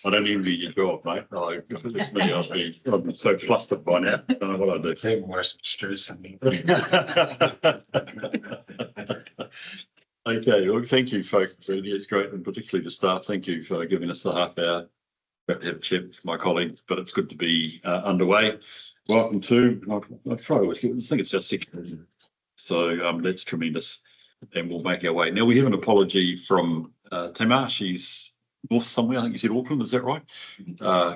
I don't envy your job, mate. If it's me, I'd be so flustered by now. I don't know what I'd do. It's even worse than stress than me. Okay, well, thank you, folks. Really, it's great, and particularly the staff. Thank you for giving us the half hour. Have a chat with my colleagues, but it's good to be underway. Welcome to. I think it's our second, so that's tremendous, and we'll make our way. Now we have an apology from Tamar. She's north somewhere. I think you said Auckland. Is that right?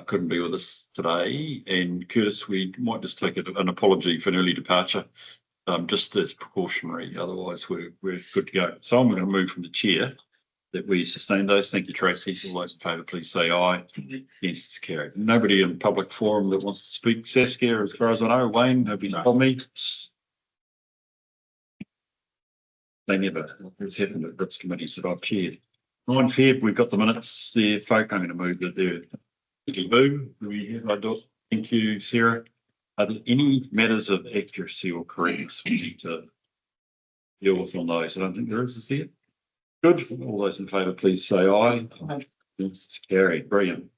Couldn't be with us today. And Curtis, we might just take an apology for an early departure. Just as precautionary, otherwise we're good to go. So I'm going to move from the chair that we sustain those. Thank you, Tracy. All those in favour, please say aye. Yes, it's carried. Nobody in public forum that wants to speak. Saskia, as far as I know. Wayne, nobody's told me. They never. It's happened at Brits committees that I've chaired. 9 Feb, we've got the minutes there, folk. I'm going to move that there. Thank you, Sarah. Are there any matters of accuracy or correctness we need to deal with on those? I don't think there is there? Good. All those in favour, please say aye. It's carried. Brilliant.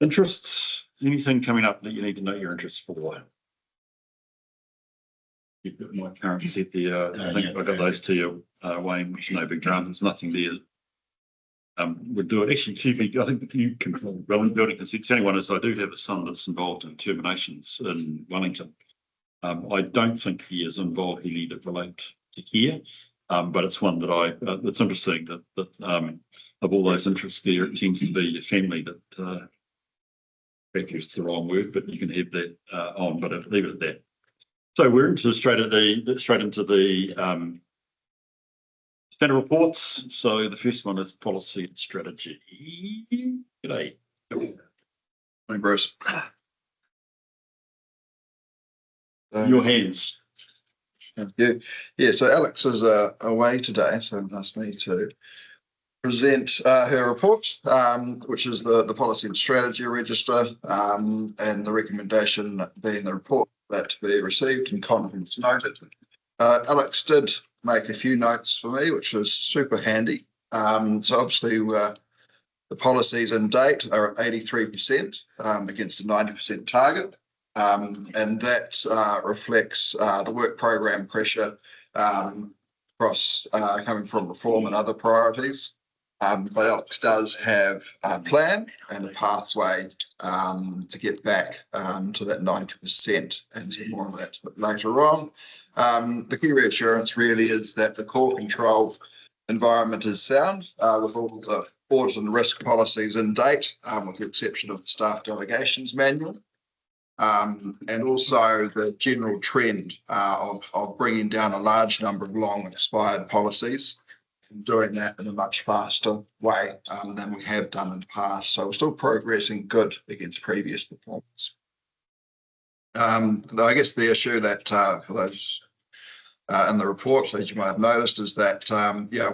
Interests? Anything coming up that you need to know your interests for? You've got my current set there. I think I got those to you, Wayne, which is no big drama. There's nothing there. We'll do it. Actually, Chiefy, I think you control building consents. The only one is I do have a son that's involved in terminations in Wellington. I don't think he is involved in any that relate to here, but it's one that it's interesting that of all those interests there, it tends to be a family that is the wrong word, but you can have that on, but I'll leave it at that. So we're into straight into the standard reports. So the first one is policy and strategy. G'day. Morning, Bruce. Your hands. Yeah, so Alex is away today, so asked me to present her report, which is the policy and strategy register, and the recommendation being the report that to be received and contents noted. Alex did make a few notes for me, which was super handy. So obviously the policies in date are at 83% against the 90% target. And that reflects the work program pressure across coming from reform and other priorities. But Alex does have a plan and a pathway to get back to that 90%, and some more of that later on. The key reassurance really is that the core control environment is sound, with all the audit and risk policies in date, with the exception of the staff delegations manual. And also the general trend of bringing down a large number of long expired policies, and doing that in a much faster way than we have done in the past. So we're still progressing good against previous performance. Though I guess the issue that for those in the report, as you might have noticed, is that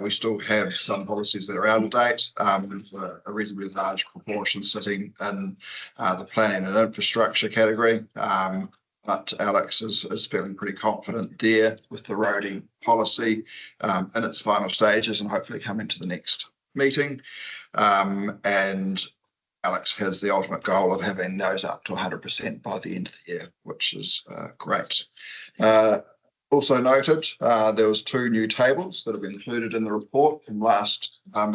we still have some policies that are out of date, with a reasonably large proportion sitting in the planning and infrastructure category. But Alex is feeling pretty confident there with the roading policy in its final stages, and hopefully coming to the next meeting. And Alex has the ultimate goal of having those up to 100% by the end of the year, which is great. Also noted, there was 2 new tables that have been included in the report from last time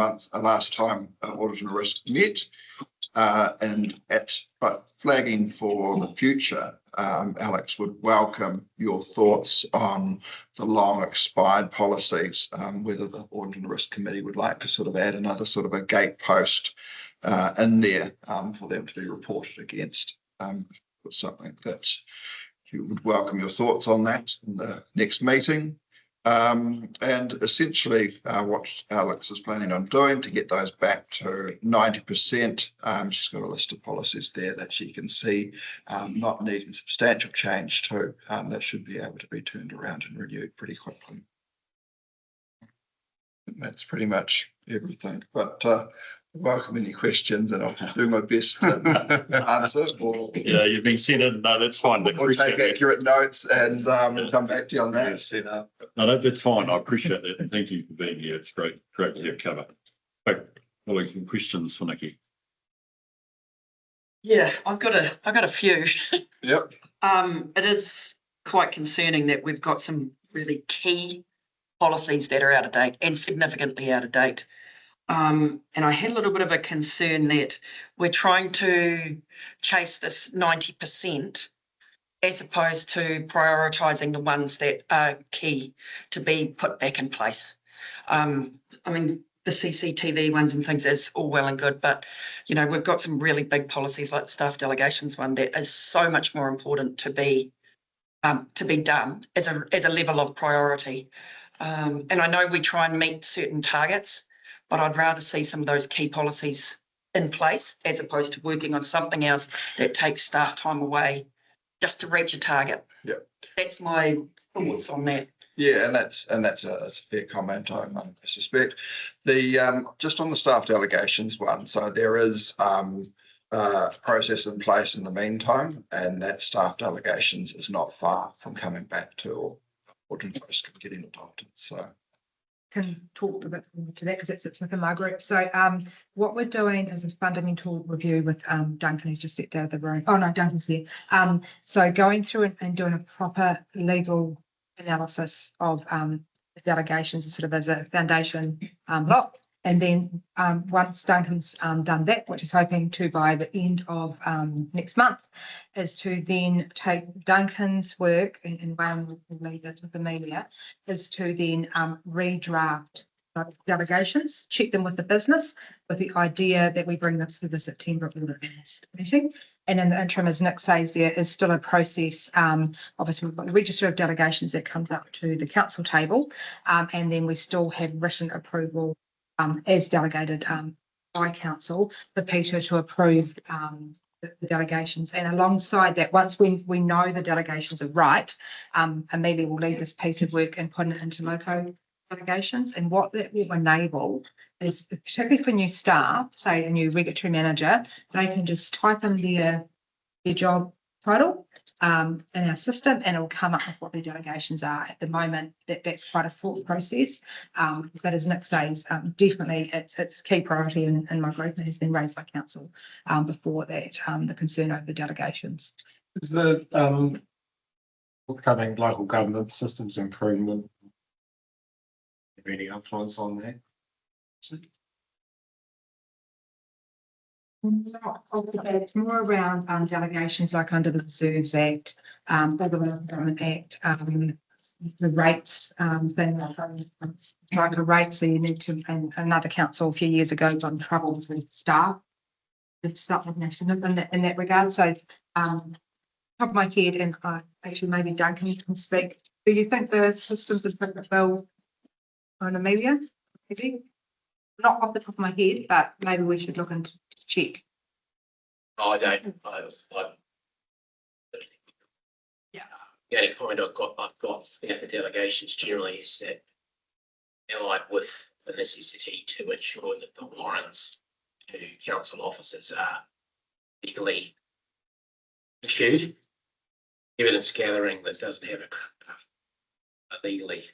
Audit and Risk met. But flagging for the future, Alex would welcome your thoughts on the long expired policies, whether the Audit and Risk Committee would like to sort of add another sort of a gatepost in there for them to be reported against. Something that you would welcome your thoughts on that in the next meeting. And essentially what Alex is planning on doing to get those back to 90%, she's got a list of policies there that she can see not needing substantial change to, that should be able to be turned around and renewed pretty quickly. And that's pretty much everything, but welcome any questions, and I'll do my best to answer. Or you've been sent in. No, that's fine. Or take accurate notes and come back to you on that. No, that's fine. I appreciate that. And thank you for being here. It's great to have cover. Colleagues, some questions for Nikki. Yeah, I've got a few. Yep. It is quite concerning that we've got some really key policies that are out of date and significantly out of date. And I had a little bit of a concern that we're trying to chase this 90% as opposed to prioritising the ones that are key to be put back in place. I mean, the CCTV ones and things is all well and good, but you know, we've got some really big policies like the staff delegations one that is so much more important to be done as a level of priority. And I know we try and meet certain targets, but I'd rather see some of those key policies in place as opposed to working on something else that takes staff time away just to reach a target. Yeah. That's my thoughts on that. Yeah, and that's a fair comment, I suspect. The just on the staff delegations one, so there is a process in place in the meantime, and that staff delegations is not far from coming back to or risk of getting adopted. So can talk a bit more to that because it sits within my group. So what we're doing is a fundamental review with Duncan, who's just stepped out of the room. Oh no, Duncan's there. So going through and doing a proper legal analysis of the delegations sort of as a foundation block. And then once Duncan's done that, which is hoping to by the end of next month, is to then take Duncan's work and Wayne will lead this with Amelia, is to then redraft delegations, check them with the business, with the idea that we bring this to the September meeting. And in the interim, as Nick says, there is still a process. Obviously, we've got the register of delegations that comes up to the council table, and then we still have written approval as delegated by council for Peter to approve the delegations. And alongside that, once we know the delegations are right, Amelia will lead this piece of work and put it into loco delegations. And what that will enable is, particularly for new staff, say a new regulatory manager, they can just type in their job title in our system and it'll come up with what their delegations are. At the moment, that's quite a full process. But as Nick says, definitely it's key priority in my group and has been raised by council before that, the concern over the delegations. Is the upcoming local government systems improvement have any influence on that? Not off the bat, it's more around delegations like under the Reserves Act, or the Government Act, the rates, thing like a rate. So you need to, and another council a few years ago got in trouble with staff. It's something national in that regard. So top of my head, and actually maybe Duncan can speak. Do you think the systems is put a bill on Amelia? Maybe not off the top of my head, but maybe we should look into check. I don't. Yeah. The only comment I've got about the delegations generally is that allied with the necessity to ensure that the warrants to council officers are legally issued. Evidence gathering that doesn't have a legally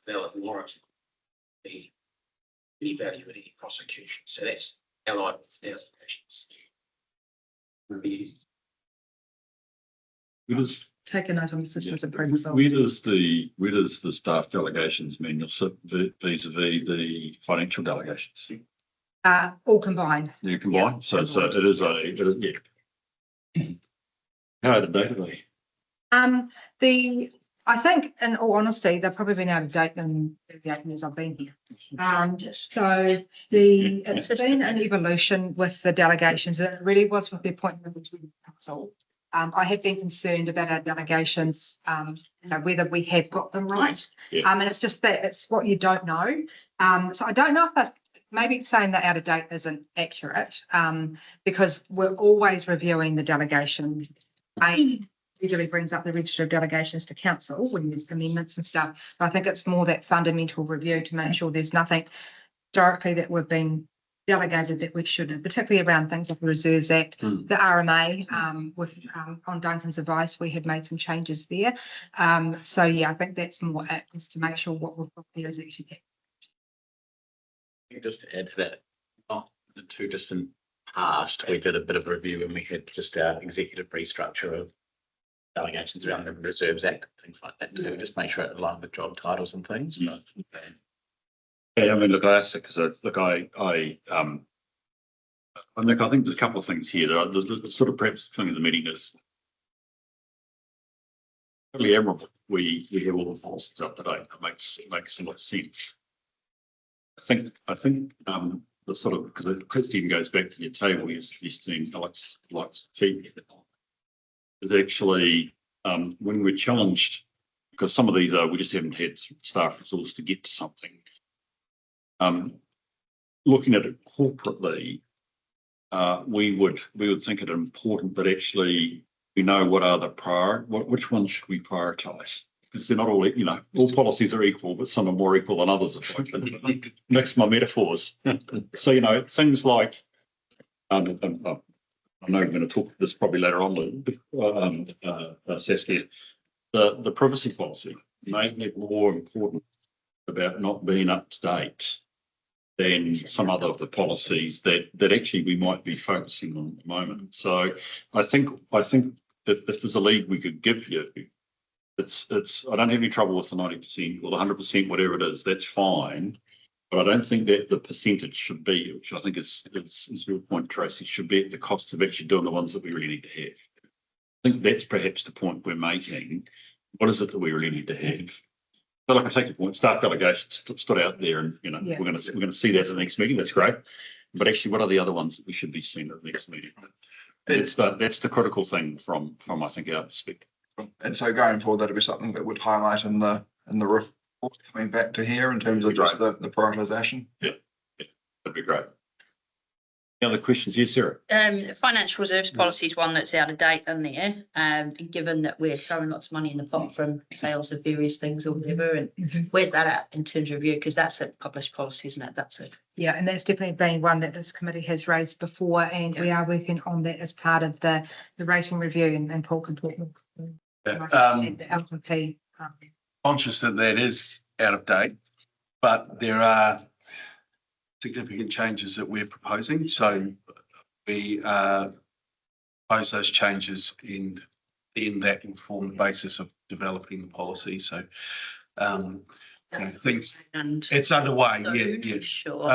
valid warrant be any value in any prosecution. So that's allied with the delegations review. Take a note on the systems improvement bill. Where does the staff delegations manual sit vis-a-vis the financial delegations? All combined. Yeah, combined. Yeah, So it is yeah. How out of date are they? I think, in all honesty, they've probably been out of date in the 8 years I've been here. So it's been an evolution with the delegations. It really was with the appointment of the council. I have been concerned about our delegations, whether we have got them right. Yeah. And it's just that it's what you don't know. So I don't know if that's maybe saying that out of date isn't accurate, because we're always reviewing the delegations. Usually brings up the register of delegations to council when there's amendments and stuff. But I think it's more that fundamental review to make sure there's nothing historically that we've been delegated that we shouldn't, particularly around things like the Reserves Act, the RMA. With on Duncan's advice, we have made some changes there. So yeah, I think that's more it, is to make sure what we've got there is actually. Just to add to that, not the two distant past, we did a bit of a review and we had just our executive restructure of delegations around the Reserves Act, things like that too, just make sure it aligned with job titles and things. Yeah, I mean, look, I asked it because I think there's a couple of things here. The sort of perhaps the thing of the meeting is really admirable. We have all the policies up to date. It makes a lot of sense. I think the sort of, because the question goes back to your table, you're suggesting Alex likes feedback. Is actually when we're challenged, because some of these we just haven't had staff resource to get to something. Looking at it corporately, we would think it important that actually we know what are the which ones should we prioritise, because they're not all, all policies are equal, but some are more equal than others. Mix my metaphors. So, things like, I know we're going to talk this probably later on, Saskia, the privacy policy may have more important about not being up to date than some other of the policies that actually we might be focusing on at the moment. So I think if there's a lead we could give you, it's I don't have any trouble with the 90% or the 100%, whatever it is, that's fine. But I don't think that the percentage should be, which I think is your point, Tracy, should be at the cost of actually doing the ones that we really need to have. I think that's perhaps the point we're making. What is it that we really need to have? So like I take your point, staff delegations stood out there, and we're going to see that at the next meeting. That's great. But actually, what are the other ones that we should be seeing at the next meeting? That's the critical thing from I think our perspective. And so going forward, that'd be something that would highlight in the report coming back to here in terms of just the prioritisation. Yeah, that'd be great. Any other questions? Yes, Sarah. Financial reserves policy is one that's out of date in there. Given that we're throwing lots of money in the pot from sales of various things or whatever, and where's that at in terms of review? Because that's a published policy, isn't it? That's it. Yeah, and that's definitely been one that this committee has raised before, and we are working on that as part of the rating review, and Paul can talk more. The LMP. Conscious that is out of date, but there are significant changes that we're proposing. So we propose those changes in that informed basis of developing the policy. So things, And it's underway. so, Yeah. Sure.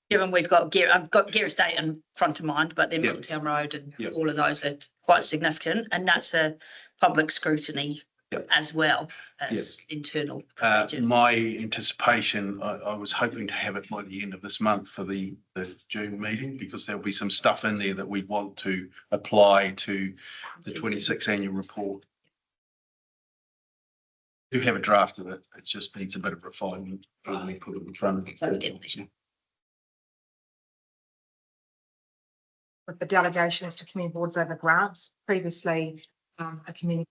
Given we've got I've got Gear Estate in front of mind, but then Milton Town Road and all of those are quite significant, and that's a public scrutiny as well as internal procedure. My anticipation, I was hoping to have it by the end of this month for the June meeting, because there'll be some stuff in there that we want to apply to the 26 annual report. We do have a draft of it. It just needs a bit of refinement when we put it in front of it. With the delegations to community boards over grants, previously a community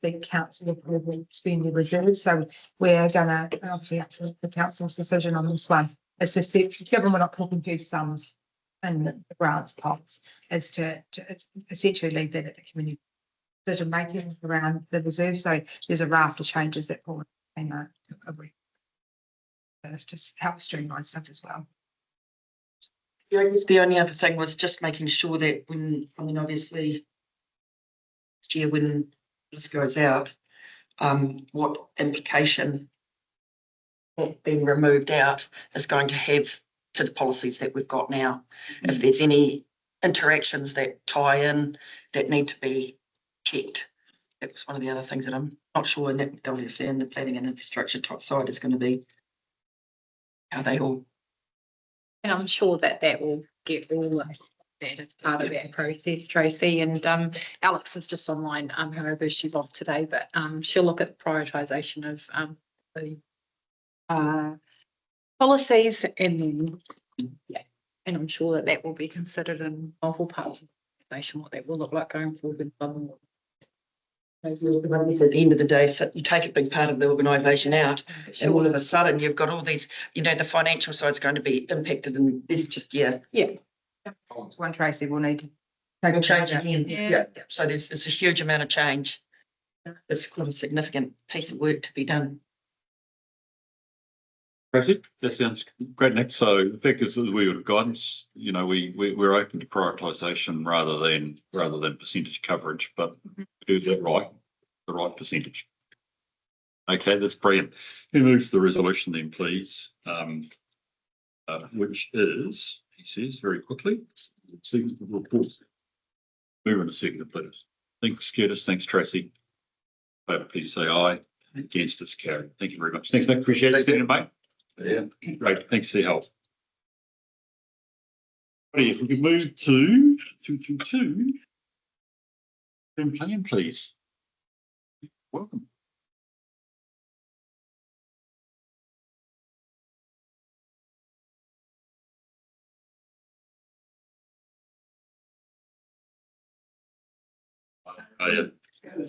big council will spend their reserves. So we're going to obviously up to the council's decision on this one. It's just given we're not talking huge sums in the grants pots, is to it's essentially leave that at the community decision making around the reserve. So there's a raft of changes that Paul and it's just help streamline stuff as well. Yeah, I guess the only other thing was just making sure that obviously next year when this goes out, what implication that being removed out is going to have to the policies that we've got now. If there's any interactions that tie in that need to be checked. That was one of the other things that I'm not sure, and that obviously in the planning and infrastructure top side is going to be how they all. And I'm sure that will get all that as part of that process, Tracy. And Alex is just online, however, she's off today, but she'll look at prioritisation of the policies, and then and I'm sure that will be considered in multiple parts of the organisation, what that will look like going forward. At the end of the day, so you take a big part of the organisation out, and all of a sudden you've got all these, the financial side's going to be impacted, and this just One Tracy will need to we'll change again. Yeah. So it's a huge amount of change. It's quite a significant piece of work to be done. Tracy, that sounds great, Nick. So effectively, we would have guidance, you know, we're open to prioritisation rather than percentage coverage, but do that right, the right percentage. Okay, that's brilliant. We move to the resolution then, please, which is, he says very quickly, report. Move in a second, please. Thanks, Curtis. Thanks, Tracy. Favor, please say aye. Against, it's carried. Thank you very much. Thanks, Nick. Appreciate it. Thank you, mate. Yeah. Great. Thanks for your help. If we could move to plan, please. Welcome. Oh, yeah.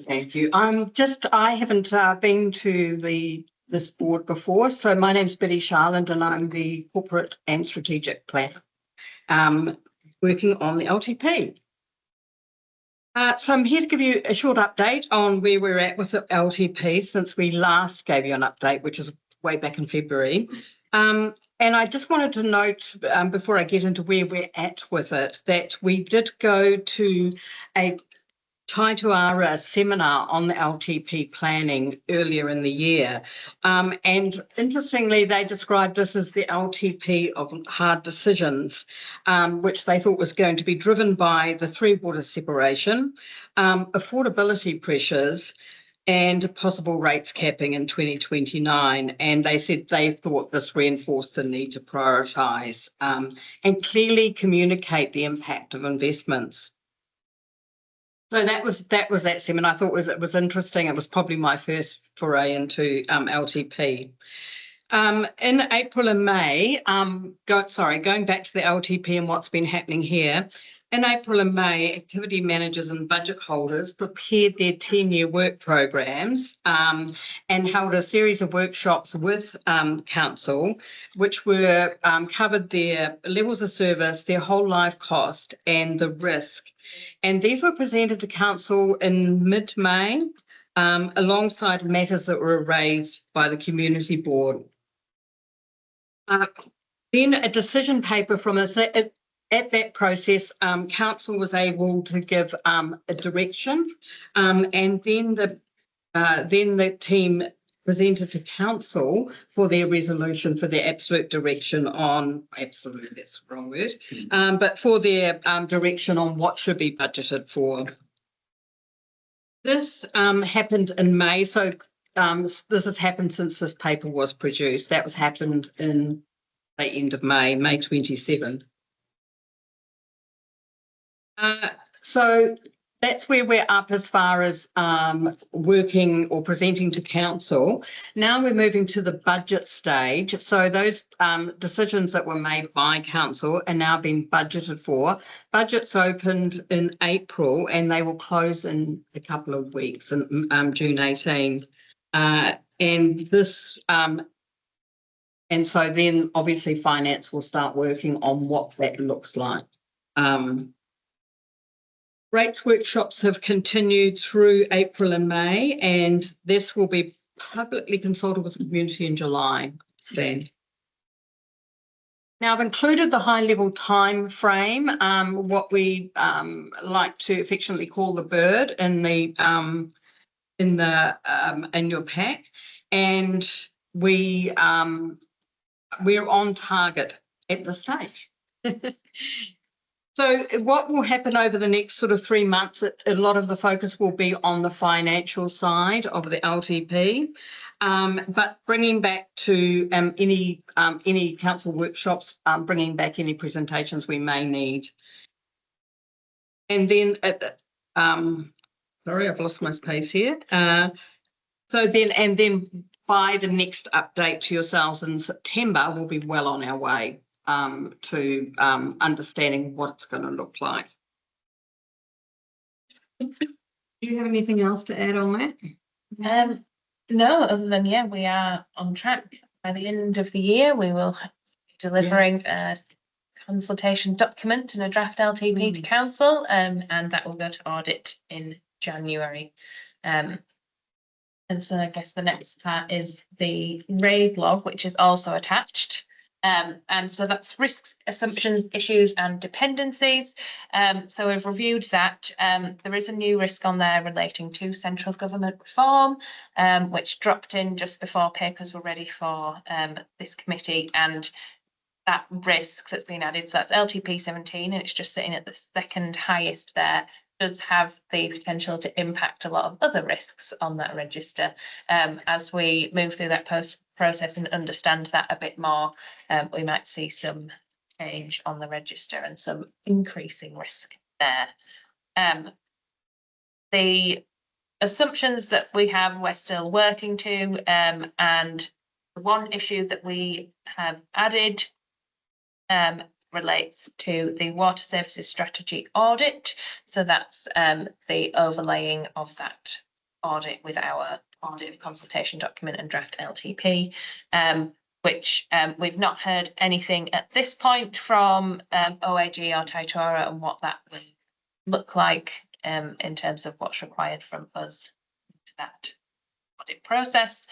Thank you. I haven't been to this board before. So my name's Billy Charland and I'm the corporate and strategic planner, working on the LTP. So I'm here to give you a short update on where we're at with the LTP since we last gave you an update, which is way back in February. And I just wanted to note, before I get into where we're at with it, that we did go to a Taitoara seminar on the LTP planning earlier in the year. And interestingly, they described this as the LTP of hard decisions, which they thought was going to be driven by the three water separation, affordability pressures, and possible rates capping in 2029. And they said they thought this reinforced the need to prioritise and clearly communicate the impact of investments. So that was that seminar. I thought it was interesting. It was probably my first foray into LTP. In April and May, going back to the LTP and what's been happening here. In April and May, activity managers and budget holders prepared their 10-year work programs and held a series of workshops with council, which were covered their levels of service, their whole life cost and the risk. And these were presented to council in mid-May alongside matters that were raised by the community board. Then a decision paper from us. At that process, council was able to give a direction, and then the team presented to council for their resolution for their absolute direction on that's the wrong word, but for their direction on what should be budgeted for. This happened in May, so this has happened since this paper was produced. That was happened in the end of May 27. So that's where we're up as far as working or presenting to council. Now we're moving to the budget stage. So those decisions that were made by council are now being budgeted for. Budgets opened in April and they will close in a couple of weeks, in June 18. And so then obviously finance will start working on what that looks like. Rates workshops have continued through April and May, and this will be publicly consulted with the community in July. Now I've included the high-level time frame, what we like to affectionately call the bird in your pack, and we're on target at this stage. So what will happen over the next sort of 3 months, a lot of the focus will be on the financial side of the LTP, but bringing back to any council workshops, bringing back any presentations we may need. And then, sorry, I've lost my space here. So then by the next update to yourselves in September, we'll be well on our way to understanding what it's going to look like. Do you have anything else to add on that? No, other than, we are on track. By the end of the year, we will be delivering a consultation document and a draft LTP to council, and that will go to audit in January. And so I guess the next part is the RAID log, which is also attached. And so that's risks, assumptions, issues and dependencies. So we've reviewed that. There is a new risk on there relating to central government reform, which dropped in just before papers were ready for this committee. And that risk that's been added, so that's LTP 17, and it's just sitting at the second highest there, does have the potential to impact a lot of other risks on that register. As we move through that process and understand that a bit more, we might see some change on the register and some increasing risk there. The assumptions that we have, we're still working to, and the one issue that we have added relates to the water services strategy audit. So that's the overlaying of that audit with our audit consultation document and draft LTP, which we've not heard anything at this point from OAG or Taitora on what that will look like in terms of what's required from us to that audit process.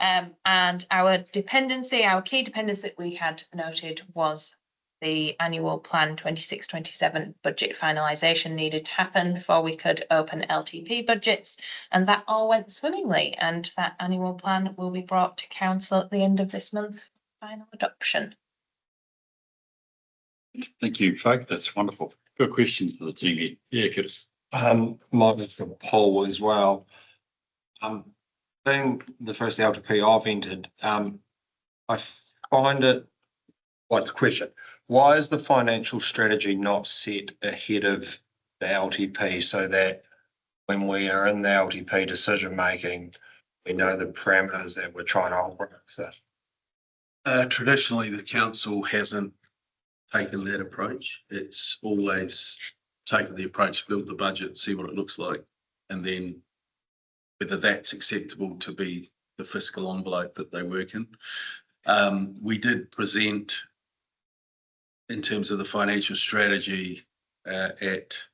And our dependency, our key dependency that we had noted was the annual plan 26-27 budget finalisation needed to happen before we could open LTP budgets, and that all went swimmingly, and that annual plan will be brought to council at the end of this month for final adoption. Thank you, folk. That's wonderful. Good questions for the team here. Yeah, Curtis. Might be for Paul as well. Being the first LTP I've entered, I find it, like the question, why is the financial strategy not set ahead of the LTP so that when we are in the LTP decision making, we know the parameters that we're trying to operate? So Traditionally, the council hasn't taken that approach. It's always taken the approach, build the budget, see what it looks like, and then whether that's acceptable to be the fiscal envelope that they work in. We did present in terms of the financial strategy at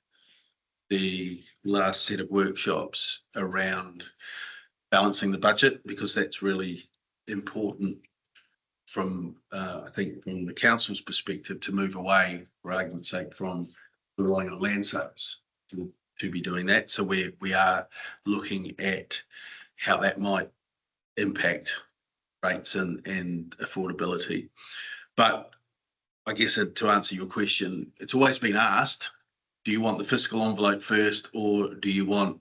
the last set of workshops around balancing the budget, because that's really important from, I think, from the council's perspective, to move away, for argument's sake, from relying on land sales to be doing that. So we are looking at how that might impact rates and affordability. But I guess to answer your question, it's always been asked, do you want the fiscal envelope first, or do you want,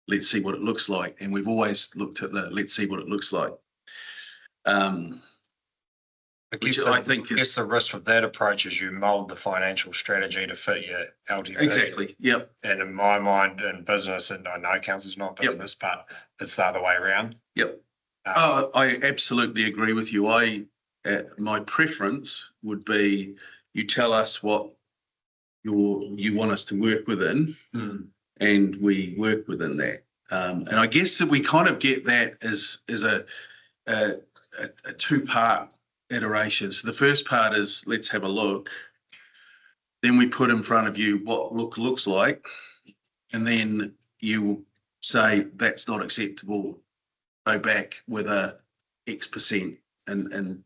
let's see what it looks like? And we've always looked at the, let's see what it looks like. I guess the risk with that approach is you mold the financial strategy to fit your LTP. Exactly. Yep. And in my mind, in business, and I know council's not business, but it's the other way around. Yep. I absolutely agree with you. My preference would be you tell us what you want us to work within, and we work within that. And I guess that we kind of get that as a two-part iteration. So the first part is, let's have a look. Then we put in front of you what looks like, and then you say that's not acceptable. Go back with a X percent and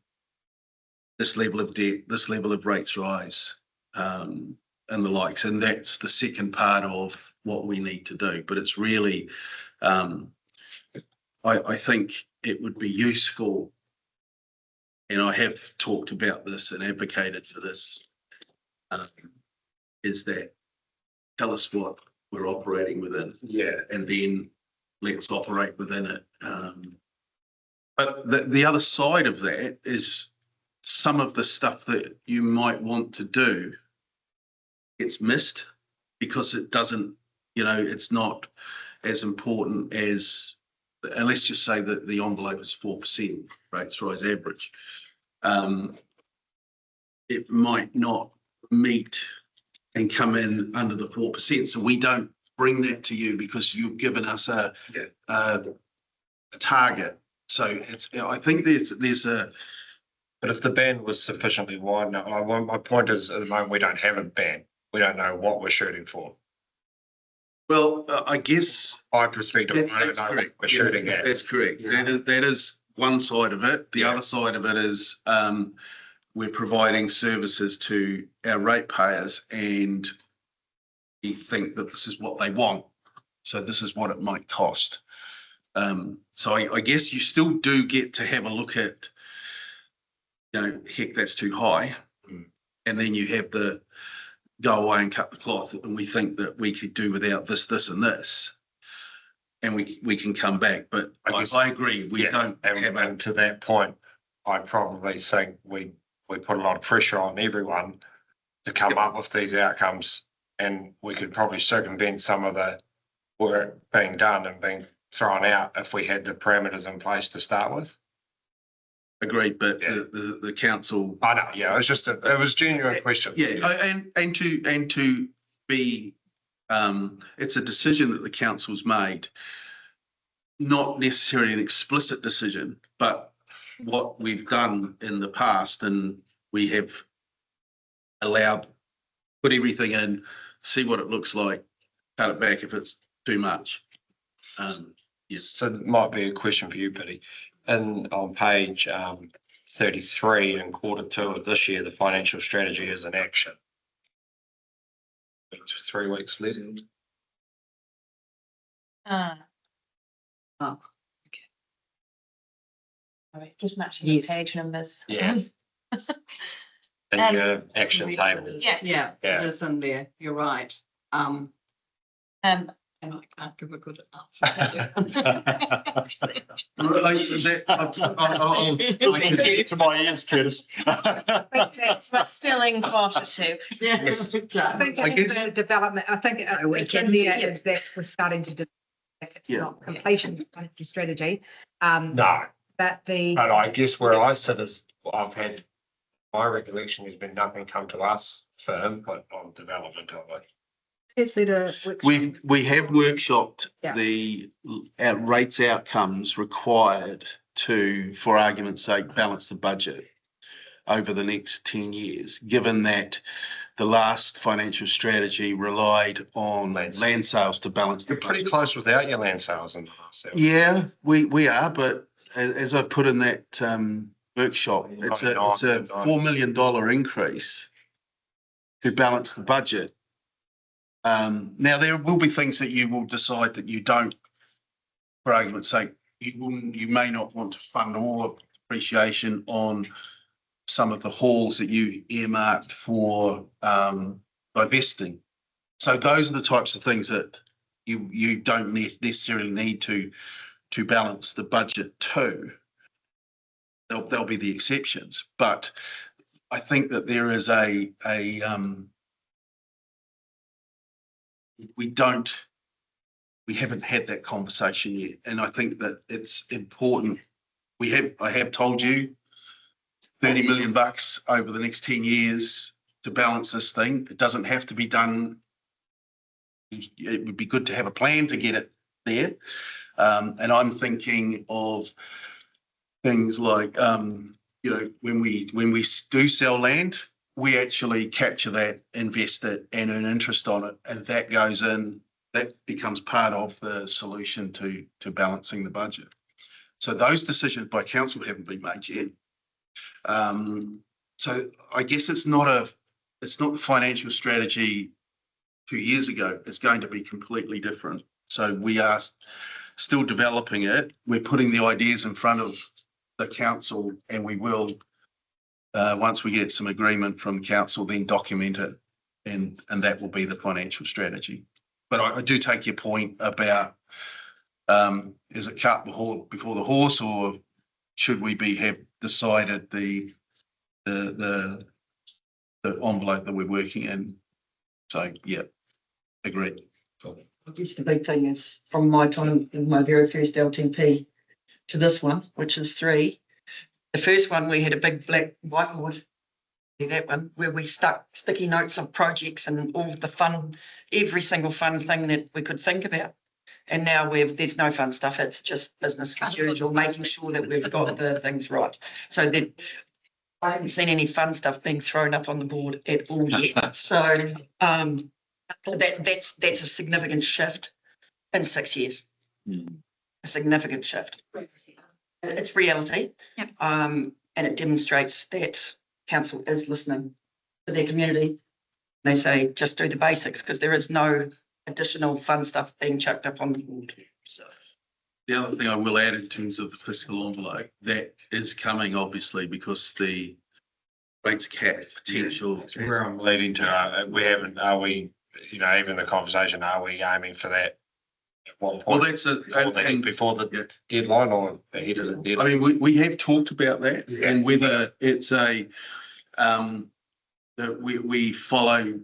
this level of debt, this level of rates rise, and the likes. And that's the second part of what we need to do. But it's really, I think it would be useful, and I have talked about this and advocated for this, is that tell us what we're operating within. Yeah. And then let's operate within it. But the other side of that is some of the stuff that you might want to do gets missed because it doesn't, it's not as important as, and let's just say that the envelope is 4% rates rise average. It might not meet and come in under the 4%. So we don't bring that to you because you've given us a target. So I think there's a. But if the band was sufficiently wide, my point is at the moment we don't have a band. We don't know what we're shooting for. Well, I guess My perspective, that's, I don't that's know what correct. we're shooting at. That's correct. That is one side of it. The other side of it is we're providing services to our ratepayers and we think that this is what they want. So this is what it might cost. So I guess you still do get to have a look at, heck, that's too high. And then you have the go away and cut the cloth. And we think that we could do without this, this and this. And we can come back. But I agree, we don't have And to that point, I probably think we put a lot of pressure on everyone to come up with these outcomes. And we could probably circumvent some of the work being done and being thrown out if we had the parameters in place to start with. Agreed, but the council. I know, yeah, it was a genuine question. Yeah, and to be, it's a decision that the council's made, not necessarily an explicit decision, but what we've done in the past, and we have allowed, put everything in, see what it looks like, cut it back if it's too much. Yes. So it might be a question for you, Pity. And on page 33 in Q2 of this year, the financial strategy is in action. 3 weeks left. Oh, Sorry, just matching the page numbers. Yeah. And your action table. yeah, Yeah. it is in there. You're right. And I can't give a good answer. To my ears, Curtis. We're still in Q2. Yes. I think I it's guess- the development, I think it's in there is that we're starting to do. It's not completion of the financial strategy. No, But but I guess where I sit is my recollection has been nothing come to us for input on development of it. it's later. We have workshopped Yeah. the rates outcomes required to, for argument's sake, balance the budget over the next 10 years, given that the last financial strategy relied on land sales to balance the You're pretty budget. close without your land sales in the last 7 Yeah, we are, but as I put in that workshop, it's a $4 million increase to balance the budget. Now there will be things that you will decide that you don't, for argument's sake, you may not want to fund all of the depreciation on some of the halls that you earmarked for divesting. So those are the types of things that you don't necessarily need to balance the budget to. There'll be the exceptions, but I think that there is we haven't had that conversation yet. And I think that it's important. I have told you $30 million over the next 10 years to balance this thing. It doesn't have to be done. It would be good to have a plan to get it there. And I'm thinking of things like, when we do sell land, we actually capture that, invest it and earn interest on it. And that goes in, that becomes part of the solution to balancing the budget. So those decisions by council haven't been made yet. So I guess it's not the financial strategy 2 years ago. It's going to be completely different. So we are still developing it. We're putting the ideas in front of the council, and we will, once we get some agreement from council, then document it, and that will be the financial strategy. But I do take your point about, is it cut before the horse, or should we have decided the envelope that we're working in? So, yeah, agreed. I guess the big thing is from my time in my very first LTP to this one, which is 3. The first one, we had a big black whiteboard, that one, where we stuck sticky notes of projects and all the fun, every single fun thing that we could think about. And now there's no fun stuff. It's just business as usual, making sure that we've got the things right. So that I haven't seen any fun stuff being thrown up on the board at all yet. So That's a significant shift in 6 years. A significant shift. It's reality. Yep. And it demonstrates that council is listening to their community. They say, just do the basics, because there is no additional fun stuff being chucked up on the board. So. The other thing I will add in terms of fiscal envelope, that is coming obviously because the rates cap potential. That's where I'm leading to. Are we, even the conversation, are we aiming for that? At one Well, point that's a, before the deadline or ahead of the deadline? I mean, we have talked about that Yeah. and whether it's that we follow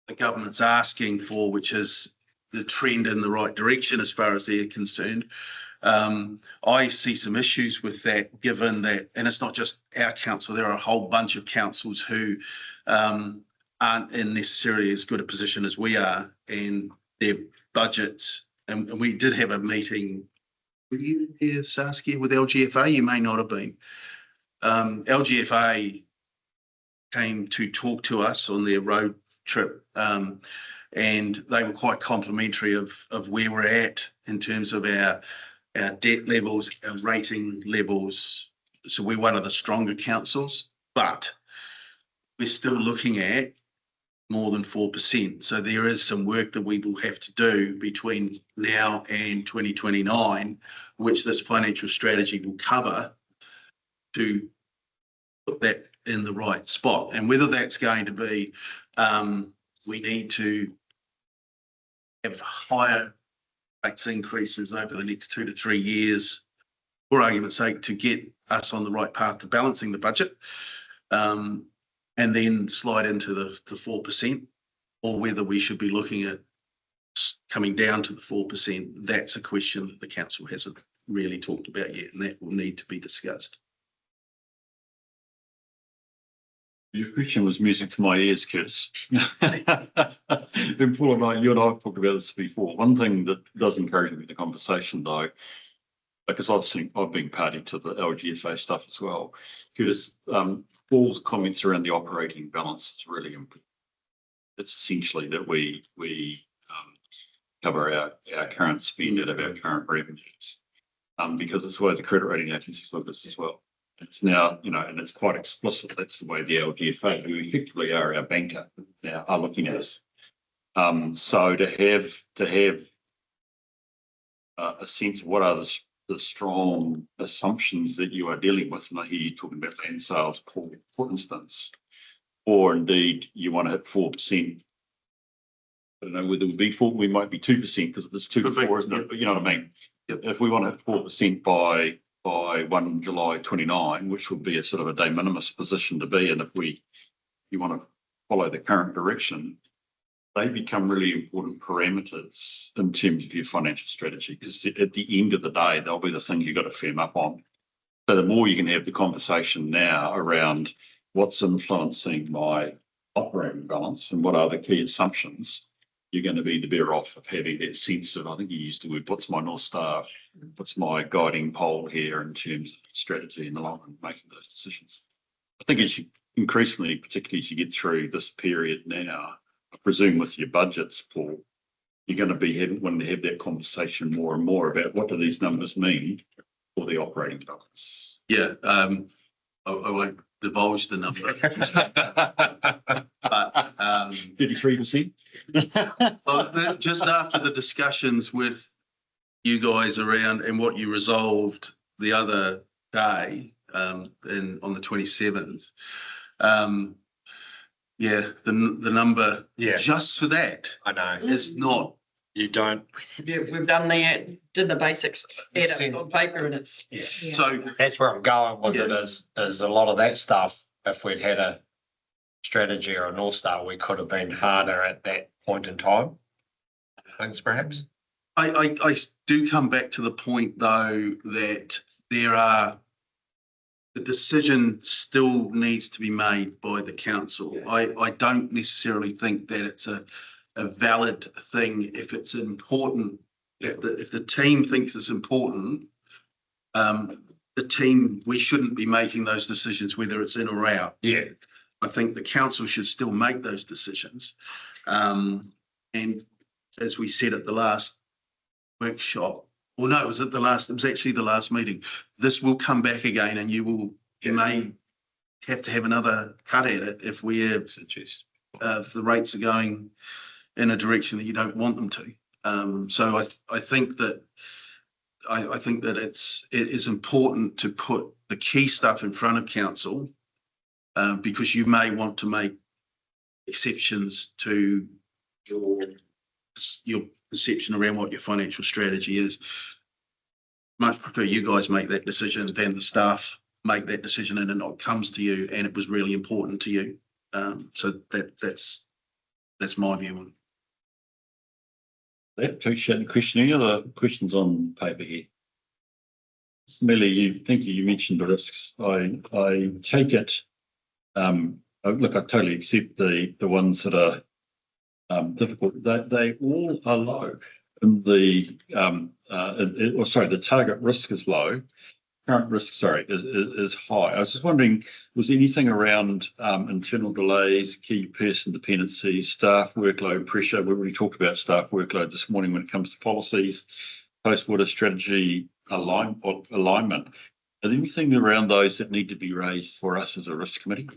the government's asking for, which is the trend in the right direction as far as they're concerned. I see some issues with that, given that, and it's not just our council, there are a whole bunch of councils who aren't in necessarily as good a position as we are, and their budgets. And we did have a meeting, were you here, Saskia, with LGFA? You may not have been. LGFA came to talk to us on their road trip, and they were quite complimentary of where we're at in terms of our debt levels, our rating levels. So we're one of the stronger councils, but we're still looking at more than 4%. So there is some work that we will have to do between now and 2029, which this financial strategy will cover, to put that in the right spot. And whether that's going to be, we need to have higher rates increases over the next 2 to 3 years, for argument's sake, to get us on the right path to balancing the budget, and then slide into the 4%, or whether we should be looking at coming down to the 4%. That's a question that the council hasn't really talked about yet, and that will need to be discussed. Your question was music to my ears, Curtis. And Paul and I, you and I have talked about this before. One thing that does encourage me in the conversation, though, because I've been party to the LGFA stuff as well, Curtis, Paul's comments around the operating balance is really important. It's essentially that we cover our current spend out of our current revenues, because it's the way the credit rating agencies look at this as well. It's now, and it's quite explicit. That's the way the LGFA, who effectively are our banker now, are looking at us. So to have a sense of what are the strong assumptions that you are dealing with, and I hear you talking about land sales, Paul, for instance, or indeed you want to hit 4%. I don't know whether it would be 4%, we might be 2% because it's 2 to 4, isn't it? But you know what I mean? Yep. If we want to hit 4% by 1 July 29, which would be a sort of a de minimis position to be in, if you want to follow the current direction, they become really important parameters in terms of your financial strategy, because at the end of the day, they'll be the thing you've got to firm up on. So the more you can have the conversation now around what's influencing my operating balance and what are the key assumptions, you're going to be the better off of having that sense of, I think you used the word, what's my North Star, what's my guiding pole here in terms of strategy in the long run, making those decisions. I think as you increasingly, particularly as you get through this period now, I presume with your budgets, Paul, you're going to be wanting to have that conversation more and more about what do these numbers mean for the operating balance. Yeah, I won't divulge the number. But 33%. Just after the discussions with you guys around and what you resolved the other day, on the 27th, the number, just for that, I know, is not. You don't. Yeah, we've done did the basics, add up on paper, and it's. Yeah. Yeah. So that's where I'm going with it, is a lot of that stuff. If we'd had a strategy or a North Star, we could have been harder at that point in time. Things perhaps. I do come back to the point, though, that the decision still needs to be made by the council. Yeah. I don't necessarily think that it's a valid thing if it's important. If the team thinks it's important, we shouldn't be making those decisions whether it's in or out. Yeah. I think the council should still make those decisions. And as we said at the last workshop, or no, it was actually the last meeting. This will come back again and you may have to have another cut at it if if the rates are going in a direction that you don't want them to. So I think that it is important to put the key stuff in front of council, because you may want to make exceptions to your perception around what your financial strategy is. Much prefer you guys make that decision than the staff make that decision and it not comes to you and it was really important to you. So that's my view on it. Appreciate the question. Any other questions on paper here? Millie, thank you. You mentioned the risks. I take it. Look, I totally accept the ones that are difficult. They all are low. And the target risk is low. Current risk, is high. I was just wondering, was anything around internal delays, key person dependencies, staff workload pressure? We already talked about staff workload this morning when it comes to policies, post-water strategy alignment. Are there anything around those that need to be raised for us as a risk committee?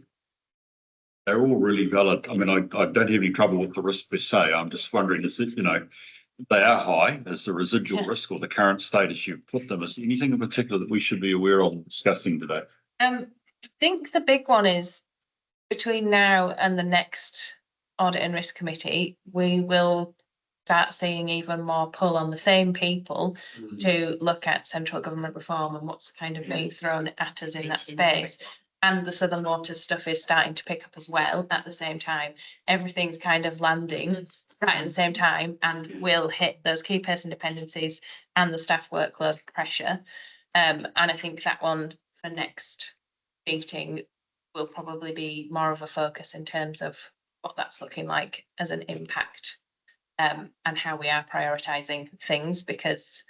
They're all really valid. I mean, I don't have any trouble with the risk per se. I'm just wondering, is it, they are high as the residual risk or the current status you've put them. Is there anything in particular that we should be aware of and discussing today? I think the big one is between now and the next audit and risk committee, we will start seeing even more pull on the same people to look at central government reform and what's kind of being thrown at us in that space. And the Southern Waters stuff is starting to pick up as well at the same time. Everything's kind of landing right at the same time and will hit those key person dependencies and the staff workload pressure. And I think that one for next meeting will probably be more of a focus in terms of what that's looking like as an impact, and how we are prioritising things, because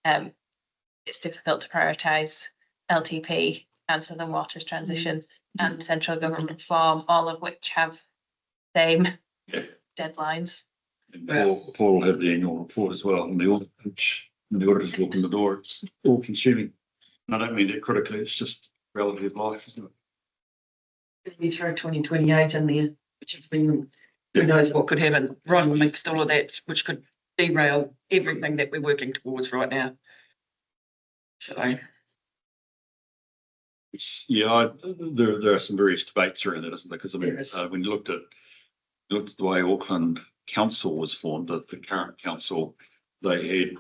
it's difficult to prioritise LTP and Southern Waters transition and central government reform, all of which have same deadlines. And Paul will have the annual report as well, and the auditors walk in the door. It's all consuming. And I don't mean that critically, it's just reality of life, isn't it? We throw 2028 in there, which has been, who knows what could happen. Ron mixed all of that, which could derail everything that we're working towards right now. So there are some various debates around that, isn't there? Because I mean, when you looked at the way Auckland Council was formed, that the current council, they had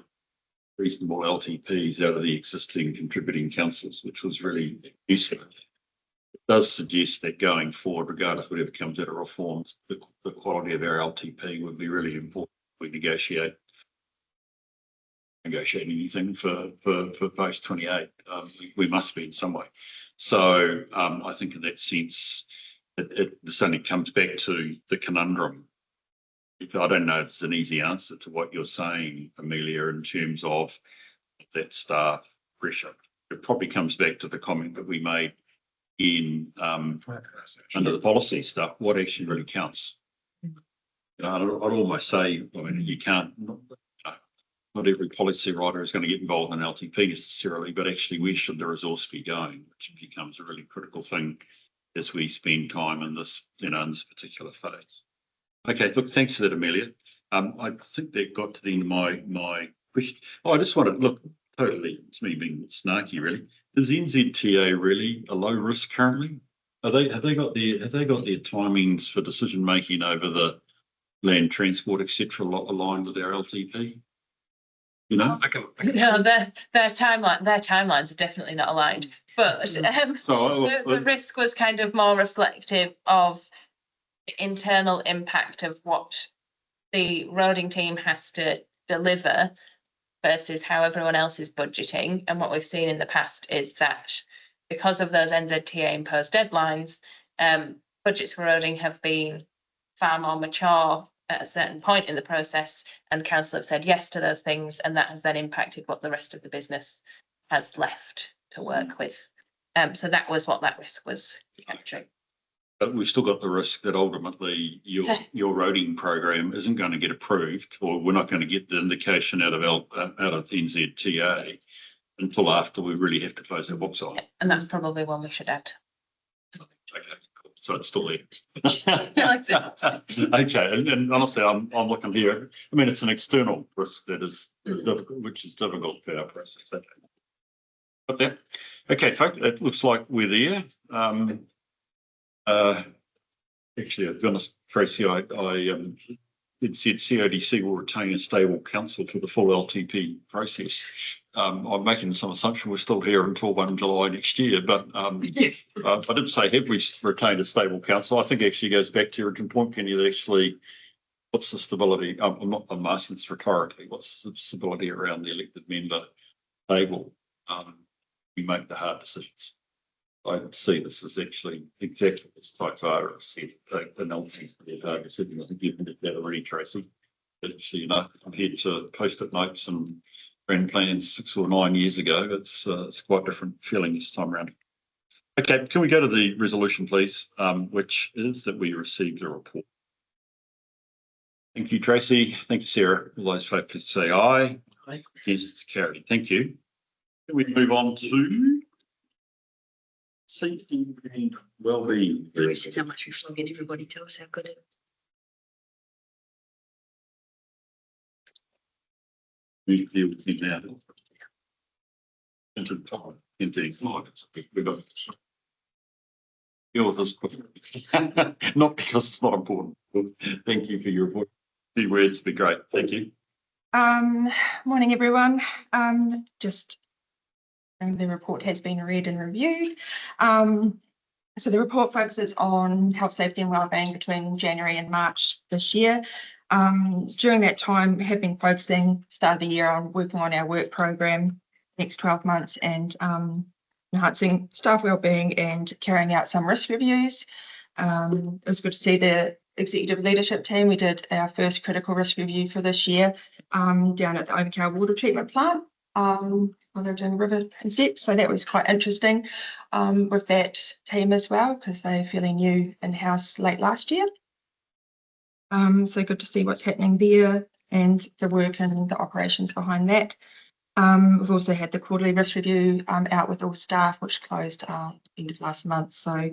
reasonable LTPs out of the existing contributing councils, which was really useful. It does suggest that going forward, regardless of whatever comes out of reforms, the quality of our LTP would be really important. We negotiate anything for post 28. We must be in some way. So I think in that sense, this only comes back to the conundrum. I don't know if it's an easy answer to what you're saying, Amelia, in terms of that staff pressure. It probably comes back to the comment that we made in under the policy stuff. What actually really counts? I'd almost say, I mean, you can't. Not every policy writer is going to get involved in LTP necessarily, but actually where should the resource be going, which becomes a really critical thing as we spend time in this, in this particular phase. Okay, look, thanks for that, Amelia. I think that got to the end of my question. I just want to look, totally, it's me being snarky really. Is NZTA really a low risk currently? Have they got their timings for decision making over the land transport, etc., aligned with our LTP? No, their timelines are definitely not aligned. But the risk was kind of more reflective of the internal impact of what the roading team has to deliver versus how everyone else is budgeting. And what we've seen in the past is that because of those NZTA imposed deadlines, budgets for roading have been far more mature at a certain point in the process, and council have said yes to those things, and that has then impacted what the rest of the business has left to work with. So that was what that risk was capturing. But we've still got the risk that ultimately your roading program isn't going to get approved, or we're not going to get the indication out of NZTA until after we really have to close our books on. And that's probably one we should add. Okay, cool. So it's still there. Exactly. Okay, and honestly, I'm looking here. I mean, it's an external risk that is difficult, which is difficult for our process. Okay. But that, okay, folks, it looks like we're there. Actually, I've been honest, Tracy, it said CODC will retain a stable council for the full LTP process. I'm making some assumption we're still here until 1 July next year, but I did say, have we retained a stable council? I think it actually goes back to your original point, Penny, that actually, what's the stability? I'm asking this rhetorically, what's the stability around the elected member table? We make the hard decisions. I see this as actually exactly as Taifara said, an ultimate hard decision. I think you've hinted that already, Tracy. But actually, compared to post-it notes and grand plans 6 or 9 years ago, it's quite a different feeling this time around. Okay, can we go to the resolution, please, which is that we received a report. Thank you, Tracy. Thank you, Sarah. All those folks please say aye. Aye. Yes, it's carried. Thank you. Can we move on to safety and wellbeing? How much we flog in, everybody tell us how good it is. We deal with things now. Into the top, into these lines. We've got to deal with this quickly. Not because it's not important. Thank you for your report. Few words would be great. Thank you. Morning, everyone. Just the report has been read and reviewed. So the report focuses on health, safety and wellbeing between January and March this year. During that time, have been focusing start of the year on working on our work program next 12 months and enhancing staff wellbeing and carrying out some risk reviews. It was good to see the executive leadership team. We did our first critical risk review for this year down at the Oakau water treatment plant. While they're doing river concept. So that was quite interesting with that team as well, because they're fairly new in-house late last year. So good to see what's happening there and the work and the operations behind that. We've also had the quarterly risk review out with all staff, which closed end of last month. So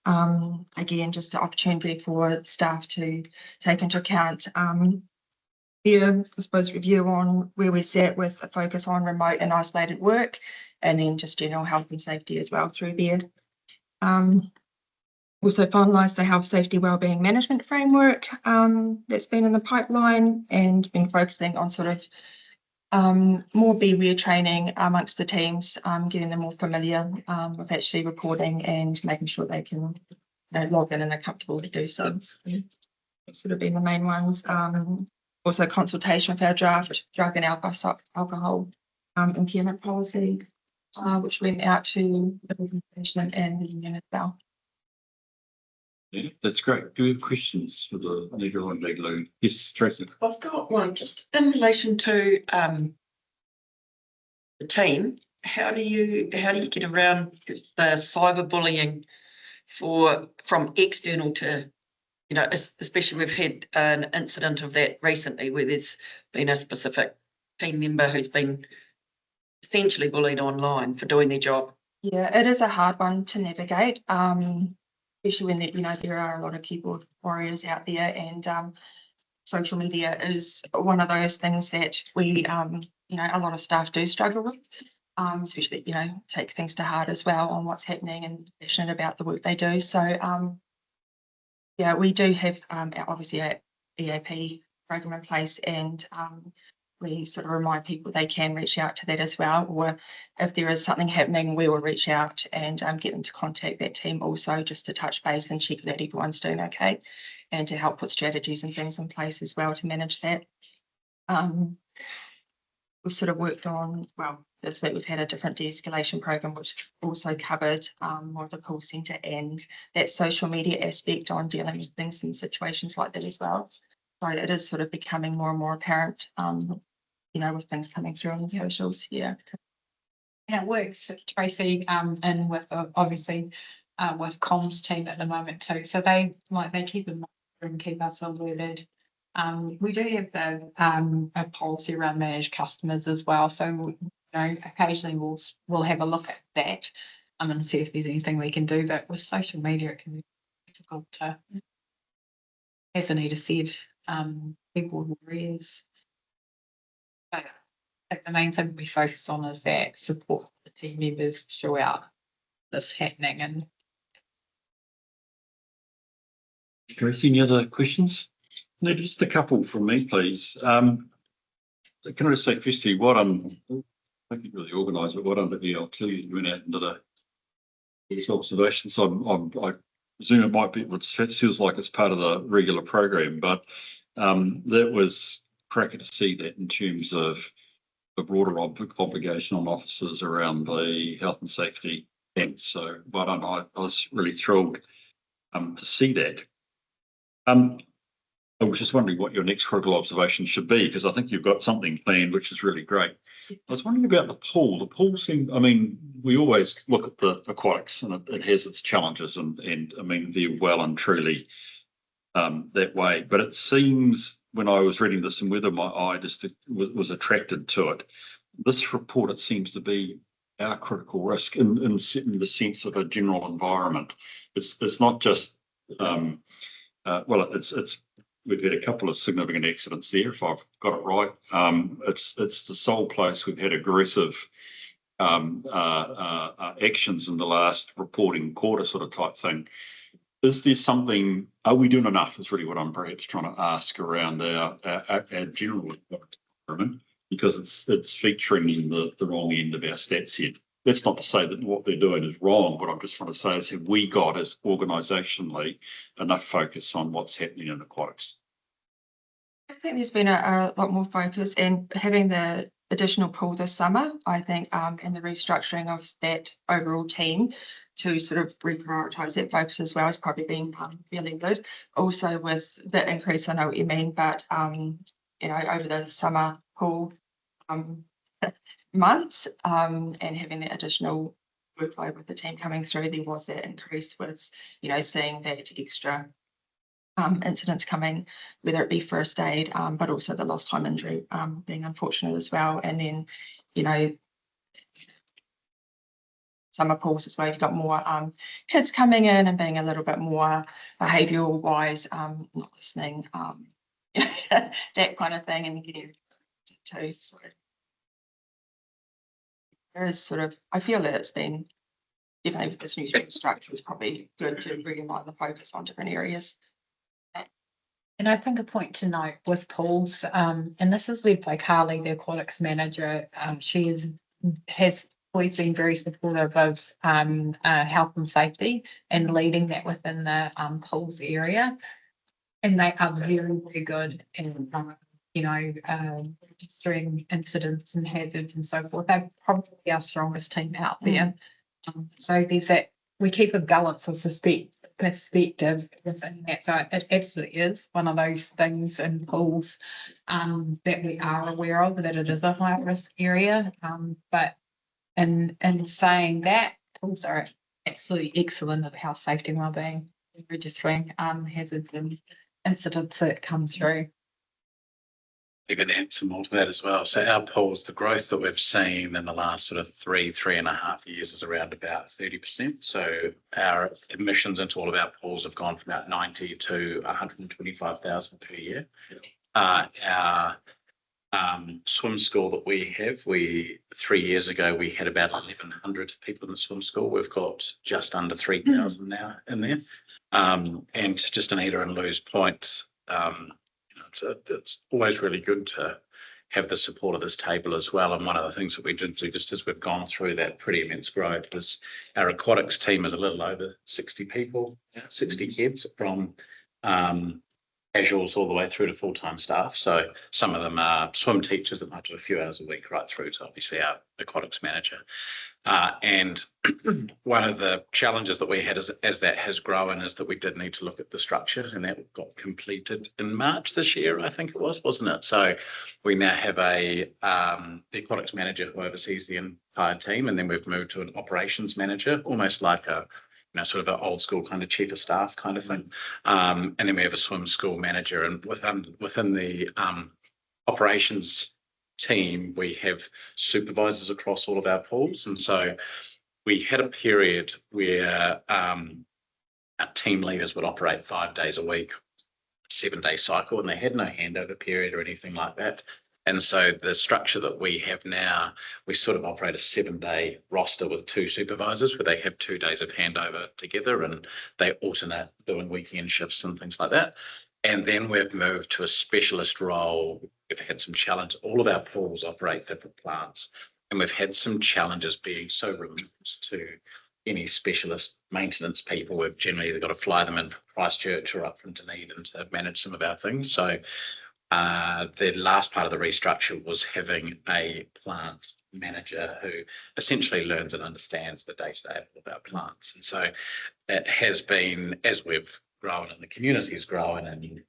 again, just an opportunity for staff to take into account I suppose, review on where we sat with a focus on remote and isolated work, and then just general health and safety as well through there. Also finalised the health, safety, wellbeing management framework that's been in the pipeline and been focusing on sort of more beware training amongst the teams, getting them more familiar with actually reporting and making sure they can log in and are comfortable to do so. That's sort of been the main ones. Also consultation with our draft drug and alcohol impairment policy, which went out to the organization and the union as well. Yeah, that's great. Do we have questions for the legal and legal? Yes, Tracy. I've got one just in relation to the team. How do you get around the cyberbullying from external to, especially we've had an incident of that recently where there's been a specific team member who's been essentially bullied online for doing their job. Yeah, it is a hard one to navigate, especially when there are a lot of keyboard warriors out there, and social media is one of those things that we, a lot of staff do struggle with, especially, take things to heart as well on what's happening and passionate about the work they do. So, yeah, we do have obviously a EAP program in place, and we sort of remind people they can reach out to that as well, or if there is something happening, we will reach out and get them to contact that team also, just to touch base and check that everyone's doing okay, and to help put strategies and things in place as well to manage that. We've sort of worked on, this week we've had a different de-escalation program which also covered more of the call centre and that social media aspect on dealing with things and situations like that as well. So it is sort of becoming more and more apparent, with things coming through on the socials. Yeah. And it works, Tracy, and with obviously with comms team at the moment too. So they keep in mind and keep us alerted. We do have a policy around managed customers as well. So, you know, occasionally we'll have a look at that. And see if there's anything we can do. But with social media, it can be difficult to, as Anita said, people warriors. But the main thing we focus on is that support the team members throughout this happening. And Tracy, any other questions? No, just a couple from me, please. Can I just say firstly, I think really organised, but what I'm the I'll tell you went out and did these observations. I presume it might be, it feels like it's part of the regular program, but that was cracking to see that in terms of the broader obligation on officers around the health and safety. And so, but I was really thrilled to see that. I was just wondering what your next critical observation should be, because I think you've got something planned, which is really great. I was wondering about the pool. The pool I mean, we always look at the aquatics and it has its challenges and I mean, they're well and truly that way. But it seems when I was reading this and whether my eye just was attracted to it, this report, it seems to be our critical risk in the sense of a general environment. It's not just, we've had a couple of significant accidents there, if I've got it right. It's the sole place we've had aggressive actions in the last reporting quarter sort of type thing. Is there something, are we doing enough is really what I'm perhaps trying to ask around our general environment, because it's featuring in the wrong end of our stat set. That's not to say that what they're doing is wrong. What I'm just trying to say is, have we got as organisationally enough focus on what's happening in aquatics? I think there's been a lot more focus, and having the additional pool this summer, I think, and the restructuring of that overall team to sort of reprioritise that focus as well has probably been really good. Also with the increase, I know what you mean, but you know, over the summer pool months and having that additional workload with the team coming through, there was that increase with, you know, seeing that extra incidents coming, whether it be first aid, but also the lost time injury being unfortunate as well. And then, you know, summer pools as well, you've got more kids coming in and being a little bit more behavioural wise, not listening, that kind of thing, and getting to sort of, there is sort of, I feel that it's been definitely with this new structure, it's probably good to realign the focus on different areas. And I think a point to note with pools, and this is led by Carly, the aquatics manager. She has always been very supportive of health and safety and leading that within the pools area. And they are very, very good in, you know, registering incidents and hazards and so forth. They're probably our strongest team out there. So there's that, we keep a balance of perspective within that. So it absolutely is one of those things in pools that we are aware of, that it is a high risk area. But in saying that, pools are absolutely excellent at health, safety and wellbeing, registering hazards and incidents that come through. You can add some more to that as well. So our pools, the growth that we've seen in the last sort of 3.5 years is around about 30%. So our admissions into all of our pools have gone from about 90 to 125,000 per year. Our swim school that we have, 3 years ago, we had about 1,100 people in the swim school. We've got just under 3,000 now in there. And just Anita and Lou's points, it's always really good to have the support of this table as well. And one of the things that we did do, just as we've gone through that pretty immense growth, was our aquatics team is a little over 60 people, 60 kids, from casuals all the way through to full-time staff. So some of them are swim teachers that might do a few hours a week, right through to obviously our aquatics manager. And one of the challenges that we had as that has grown is that we did need to look at the structure, and that got completed in March this year, I think it was, wasn't it? So we now have the aquatics manager who oversees the entire team, and then we've moved to an operations manager, almost like a sort of an old school kind of chief of staff kind of thing. And then we have a swim school manager, and within the operations team, we have supervisors across all of our pools. And so we had a period where our team leaders would operate 5 days a week, 7-day cycle, and they had no handover period or anything like that. And so the structure that we have now, we sort of operate a 7-day roster with 2 supervisors where they have 2 days of handover together, and they alternate doing weekend shifts and things like that. And then we've moved to a specialist role. We've had some challenges. All of our pools operate different plants, and we've had some challenges being so relentless to any specialist maintenance people. We've generally either got to fly them in from Christchurch or up from Dunedin to manage some of our things. So the last part of the restructure was having a plant manager who essentially learns and understands the day-to-day of our plants. And so it has been, as we've grown and the community has grown and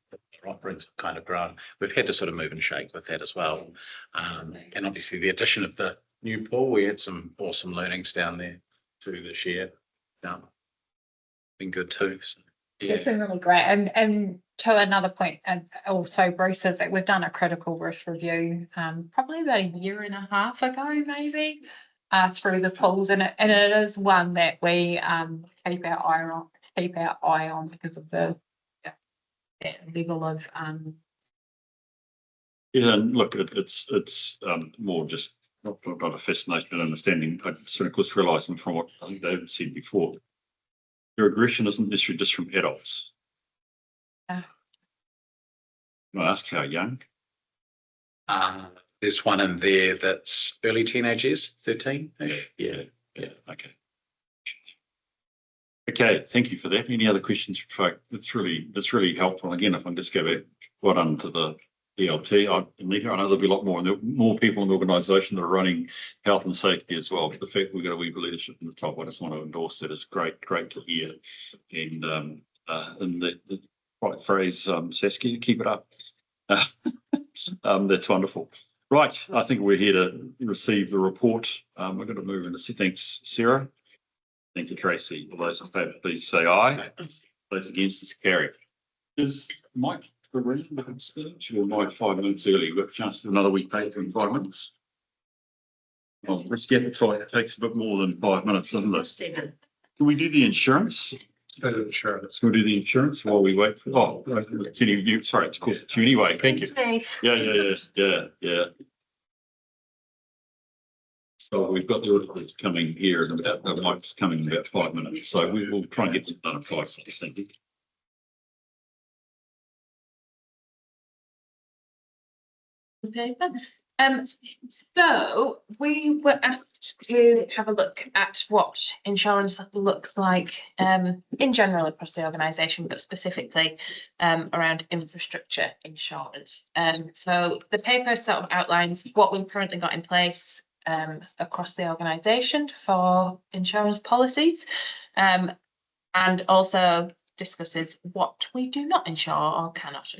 our offerings have kind of grown, we've had to sort of move and shake with that as well. And obviously the addition of the new pool, we had some awesome learnings down there too this year. Been good too. So, yeah. It's been really great. And to another point, and also Bruce, is that we've done a critical risk review probably about a year and a half ago, maybe, through the pools, and it is one that we keep our eye on because of the that level of Yeah, and look, it's more just not a fascination and understanding. I sort of course realising from what I think David said before, your aggression isn't necessarily just from adults. Can I ask how young? There's one in there that's early teenagers, 13-ish. Yeah, okay. Okay, thank you for that. Any other questions for folk? It's really helpful. Again, if I can just go back, well done to the ELT. I know there'll be a lot more people in the organisation that are running health and safety as well. But the fact we've got a wee leadership in the top, I just want to endorse that. It's great to hear. And in the right phrase, Saskia, keep it up. That's wonderful. Right, I think we're here to receive the report. We're going to move into thanks, Sarah. Thank you, Tracy. All those in favour, please say aye. Those against, it's carried. Is Mike ready? Sure, Mike 5 minutes early. We've got a chance to do another week paper in 5 minutes. Well, let's get it tight. It takes a bit more than 5 minutes, doesn't it? 7. Can we do the insurance? Insurance. Can we do the insurance while we wait for? Oh, it's you. Sorry, of course it's you anyway. Thank you. Yeah. So we've got the auditors coming here, and the Mike's coming in about 5 minutes. So we will try and get them done in 5 minutes. Thank you. Paper. So we were asked to have a look at what insurance looks like in general across the organisation, but specifically around infrastructure insurance. So the paper sort of outlines what we've currently got in place across the organisation for insurance policies, and also discusses what we do not insure or cannot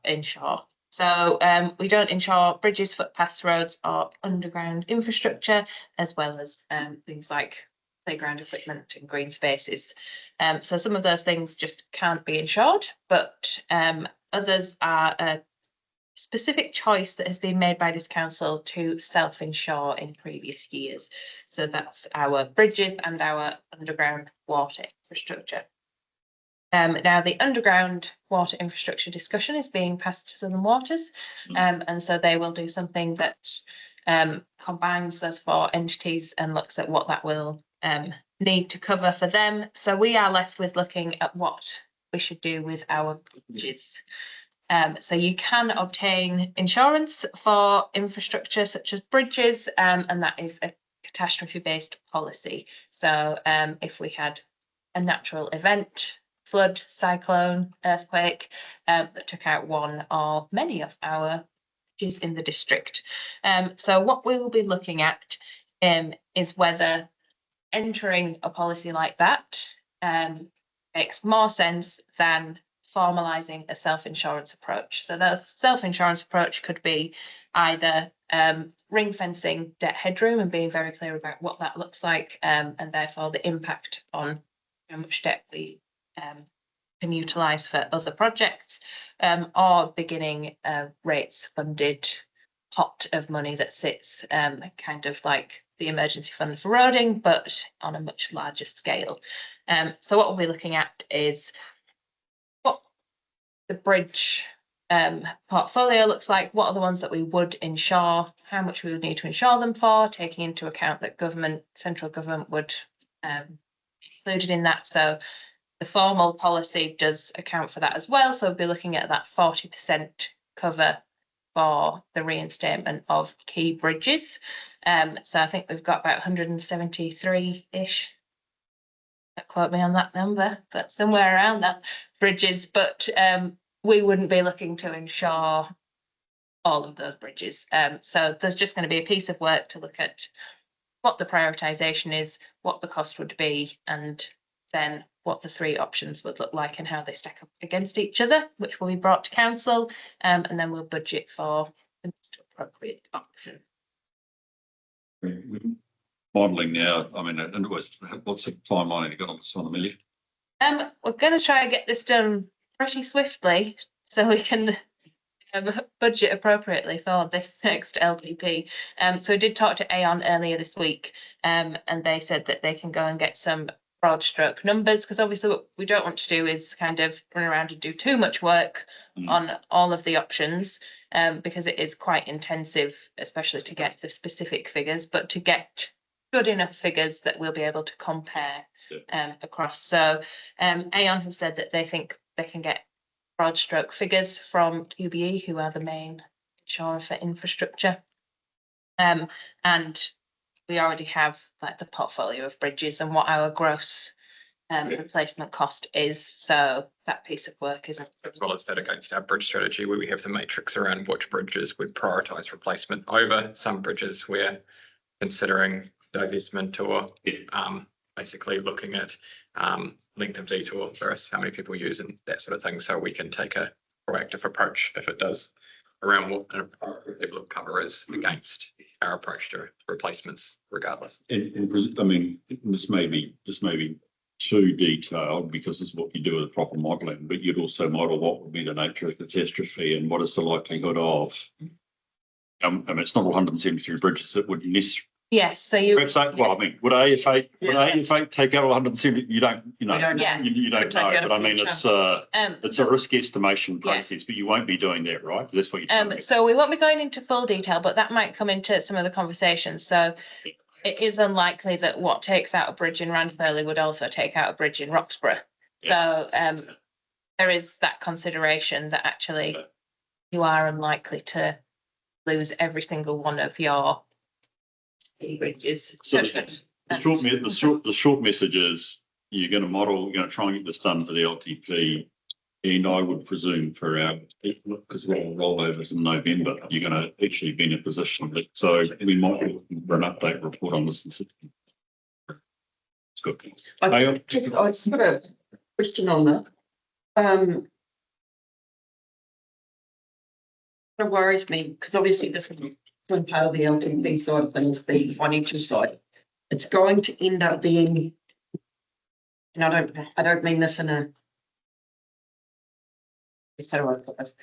insure. So we don't insure bridges, footpaths, roads or underground infrastructure, as well as things like playground equipment and green spaces. So some of those things just can't be insured, but others are a specific choice that has been made by this council to self-insure in previous years. So that's our bridges and our underground water infrastructure. Now the underground water infrastructure discussion is being passed to Southern Waters, and so they will do something that combines those 4 entities and looks at what that will need to cover for them. So we are left with looking at what we should do with our bridges. So you can obtain insurance for infrastructure such as bridges, and that is a catastrophe-based policy. So if we had a natural event, flood, cyclone, earthquake, that took out one or many of our bridges in the district. So what we will be looking at is whether entering a policy like that makes more sense than formalising a self-insurance approach. So that self-insurance approach could be either ring fencing debt headroom and being very clear about what that looks like, and therefore the impact on how much debt we can utilise for other projects, or beginning a rates funded pot of money that sits kind of like the emergency fund for roading, but on a much larger scale. So what we'll be looking at is what the bridge portfolio looks like, what are the ones that we would insure, how much we would need to insure them for, taking into account that central government would included in that. So the formal policy does account for that as well. So we'll be looking at that 40% cover for the reinstatement of key bridges. So I think we've got about 173-ish. Don't quote me on that number, but somewhere around that bridges. But we wouldn't be looking to insure all of those bridges. So there's just going to be a piece of work to look at what the prioritisation is, what the cost would be, and then what the three options would look like and how they stack up against each other, which will be brought to council, and then we'll budget for the most appropriate option. Modelling now, I mean, in other words, what's the timeline have you got on this one, Amelia? We're going to try and get this done pretty swiftly so we can budget appropriately for this next LTP. So I did talk to Aon earlier this week, and they said that they can go and get some broad stroke numbers, because obviously what we don't want to do is kind of run around and do too much work on all of the options, because it is quite intensive, especially to get the specific figures, but to get good enough figures that we'll be able to compare across. So Aon have said that they think they can get broad stroke figures from QBE, who are the main insurer for infrastructure. And we already have like the portfolio of bridges and what our gross replacement cost is. So that piece of work isn't. As well as that against our bridge strategy, where we have the matrix around which bridges would prioritise replacement over some bridges we're considering divestment or basically looking at length of detour versus how many people use and that sort of thing, so we can take a proactive approach if it does around what an appropriate level of cover is against our approach to replacements regardless. And I mean, this may be too detailed because this is what you do with proper modelling, but you'd also model what would be the nature of the catastrophe and what is the likelihood of, I mean, it's not 173 bridges that would necessarily. Yes, so you. Well, I mean, would AFA take out all 170? You don't know. You don't know. But I mean, it's a risk estimation process, but you won't be doing that, right? That's what you're So we won't be going into full detail, but that might come into some of the conversations. So it is unlikely that what takes out a bridge in Ranfurly would also take out a bridge in Roxburgh. So there is that consideration that actually you are unlikely to lose every single one of your bridges. So the short message is you're going to model, you're going to try and get this done for the LTP, and I would presume for our, because we're all rollovers in November, you're going to actually be in a position that, so we might be looking for an update report on this. It's good. I just got a question on that. It worries me because obviously this would be one part of the LTP side of things, the financial side. It's going to end up being, and I don't mean this in a, how do I put this?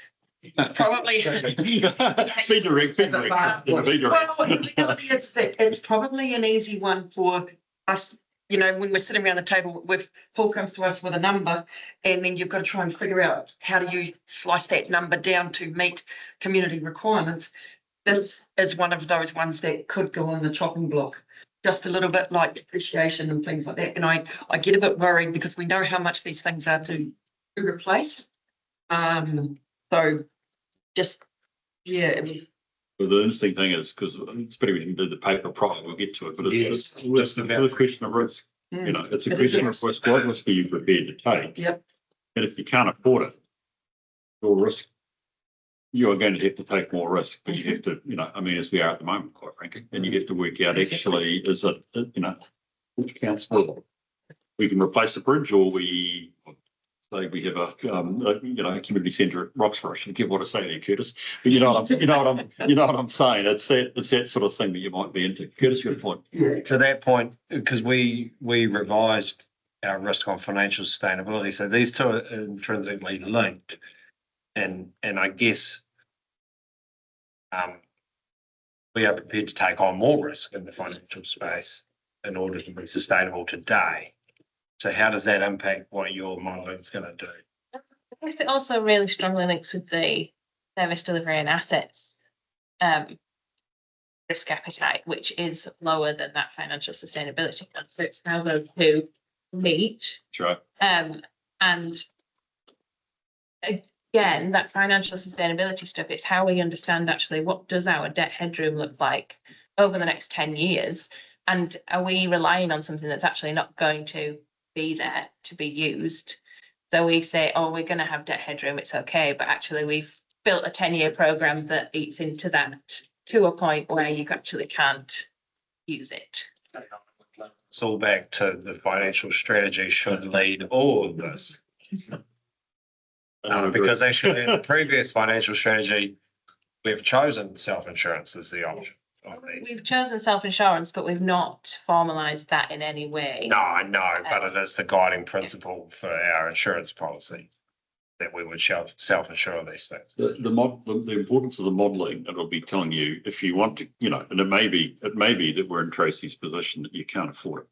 It's probably be direct. Well, the reality is that it's probably an easy one for us. You know, when we're sitting around the table, with Paul comes to us with a number, and then you've got to try and figure out how do you slice that number down to meet community requirements. This is one of those ones that could go on the chopping block, just a little bit like depreciation and things like that. And I get a bit worried because we know how much these things are to replace. So just, yeah. Well, the interesting thing is, because it's better we didn't do the paper prior, we'll get to it, but it's a question of risk. You know, it's a question of risk. What risk are you prepared to take? Yep. And if you can't afford it, your risk, you are going to have to take more risk, but you have to, you know, I mean, as we are at the moment, quite frankly, and you have to work out actually, is it, you know, which counts more? We can replace a bridge, or we say we have a community centre at Roxburgh. I should give what I say there, Curtis. But you know what I'm saying. It's that sort of thing that you might be into. Curtis, your point. To that point, because we revised our risk on financial sustainability. So these two are intrinsically linked. And I guess we are prepared to take on more risk in the financial space in order to be sustainable today. So how does that impact what your modelling is going to do? I guess it also really strongly links with the service delivery and assets risk appetite, which is lower than that financial sustainability one. So it's how those two meet. That's right. And again, that financial sustainability stuff, it's how we understand actually what does our debt headroom look like over the next 10 years? And are we relying on something that's actually not going to be there to be used? So we say, oh, we're going to have debt headroom, it's okay. But actually we've built a 10-year program that eats into that to a point where you actually can't use it. It's all back to the financial strategy should lead all of this. Because actually in the previous financial strategy, we've chosen self-insurance as the option. We've chosen self-insurance, but we've not formalised that in any way. No, I know, but it is the guiding principle for our insurance policy that we would self-insure these things. The importance of the modelling, it'll be telling you if you want to, and it may be that we're in Tracy's position that you can't afford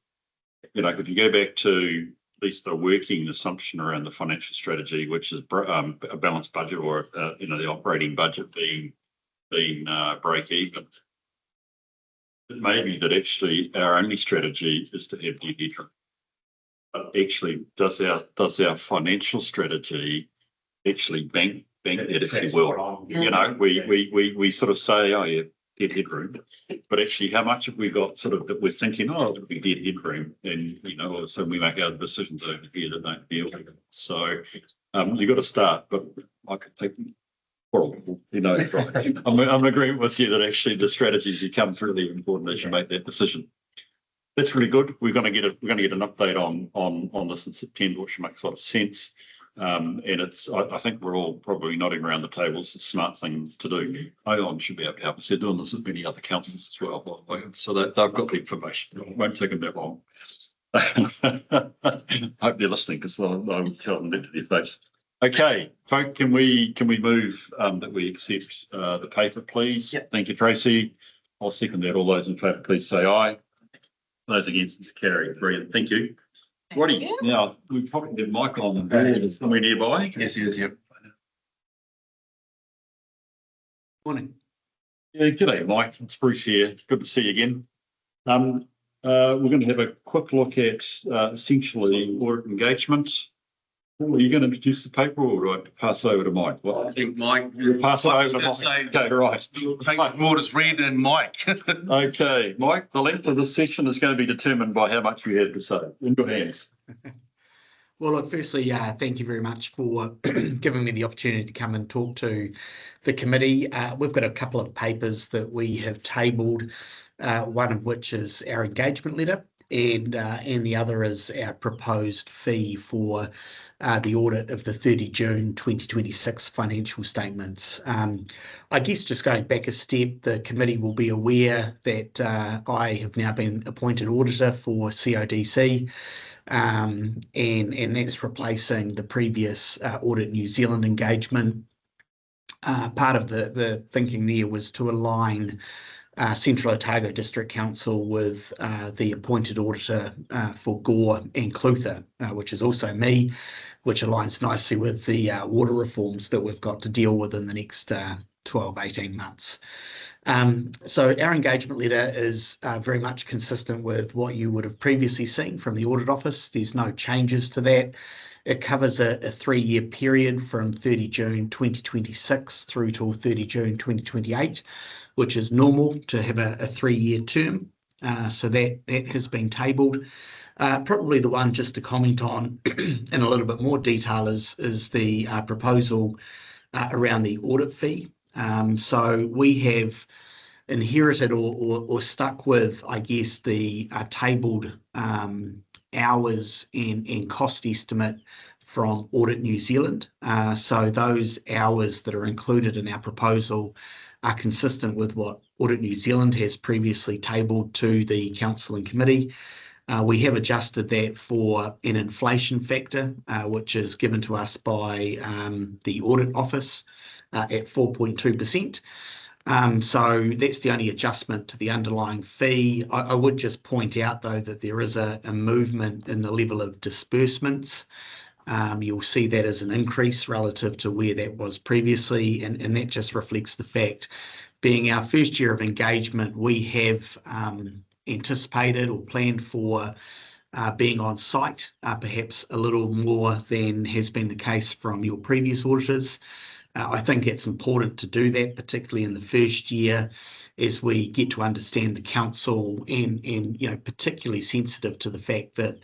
it. If you go back to at least the working assumption around the financial strategy, which is a balanced budget or the operating budget being break even. It may be that actually our only strategy is to have debt headroom. But actually, does our financial strategy actually bank it, if you will? We sort of say, oh yeah, debt headroom, but actually, how much have we got sort of that we're thinking, oh, it'll be debt headroom, and all of a sudden we make our decisions over here that don't deal with it. So you've got to start, but I could think. Horrible, right. I'm in agreement with you that actually the strategies becomes really important as you make that decision. That's really good. We're going to get an update on this in September, which makes a lot of sense. And I think we're all probably nodding around the table. It's a smart thing to do. Ion should be able to help us. They're doing this with many other councils as well, by the way. So they've got the information. It won't take them that long. I hope they're listening because they'll tell them that to their face. Okay, folk, can we move that we accept the paper, please? Yep. Thank you, Tracy. I'll second that. All those in favour, please say aye. Those against, it's carried. Brilliant. Thank you. Righty, now we probably get Mike on board somewhere nearby. Yes, yep. Morning. Yeah, g'day, Mike. It's Bruce here. Good to see you again. We're going to have a quick look at essentially audit engagement. Are you going to introduce the paper or do I pass over to Mike? Well, I think Mike. You'll pass it over to Mike. Okay, right. Take the board as read and Mike. Okay, Mike, the length of this session is going to be determined by how much you have to say. In your hands. Well, look, firstly, thank you very much for giving me the opportunity to come and talk to the committee. We've got a couple of papers that we have tabled, one of which is our engagement letter, and the other is our proposed fee for the audit of the 30 June 2026 financial statements. I guess just going back a step, the committee will be aware that I have now been appointed auditor for CODC, and that's replacing the previous Audit New Zealand engagement. Part of the thinking there was to align Central Otago District Council with the appointed auditor for Gore and Clutha, which is also me, which aligns nicely with the water reforms that we've got to deal with in the next 12, 18 months. So our engagement letter is very much consistent with what you would have previously seen from the Audit Office. There's no changes to that. It covers a 3-year period from 30 June 2026 through till 30 June 2028, which is normal to have a 3-year term. So that has been tabled. Probably the one just to comment on in a little bit more detail is the proposal around the audit fee. So we have inherited or stuck with, I guess, the tabled hours and cost estimate from Audit New Zealand. So those hours that are included in our proposal are consistent with what Audit New Zealand has previously tabled to the council and committee. We have adjusted that for an inflation factor, which is given to us by the Audit Office at 4.2%. So that's the only adjustment to the underlying fee. I would just point out, though, that there is a movement in the level of disbursements. You'll see that as an increase relative to where that was previously, and that just reflects the fact, being our first year of engagement, we have anticipated or planned for being on site, perhaps a little more than has been the case from your previous auditors. I think it's important to do that, particularly in the first year, as we get to understand the council, and particularly sensitive to the fact that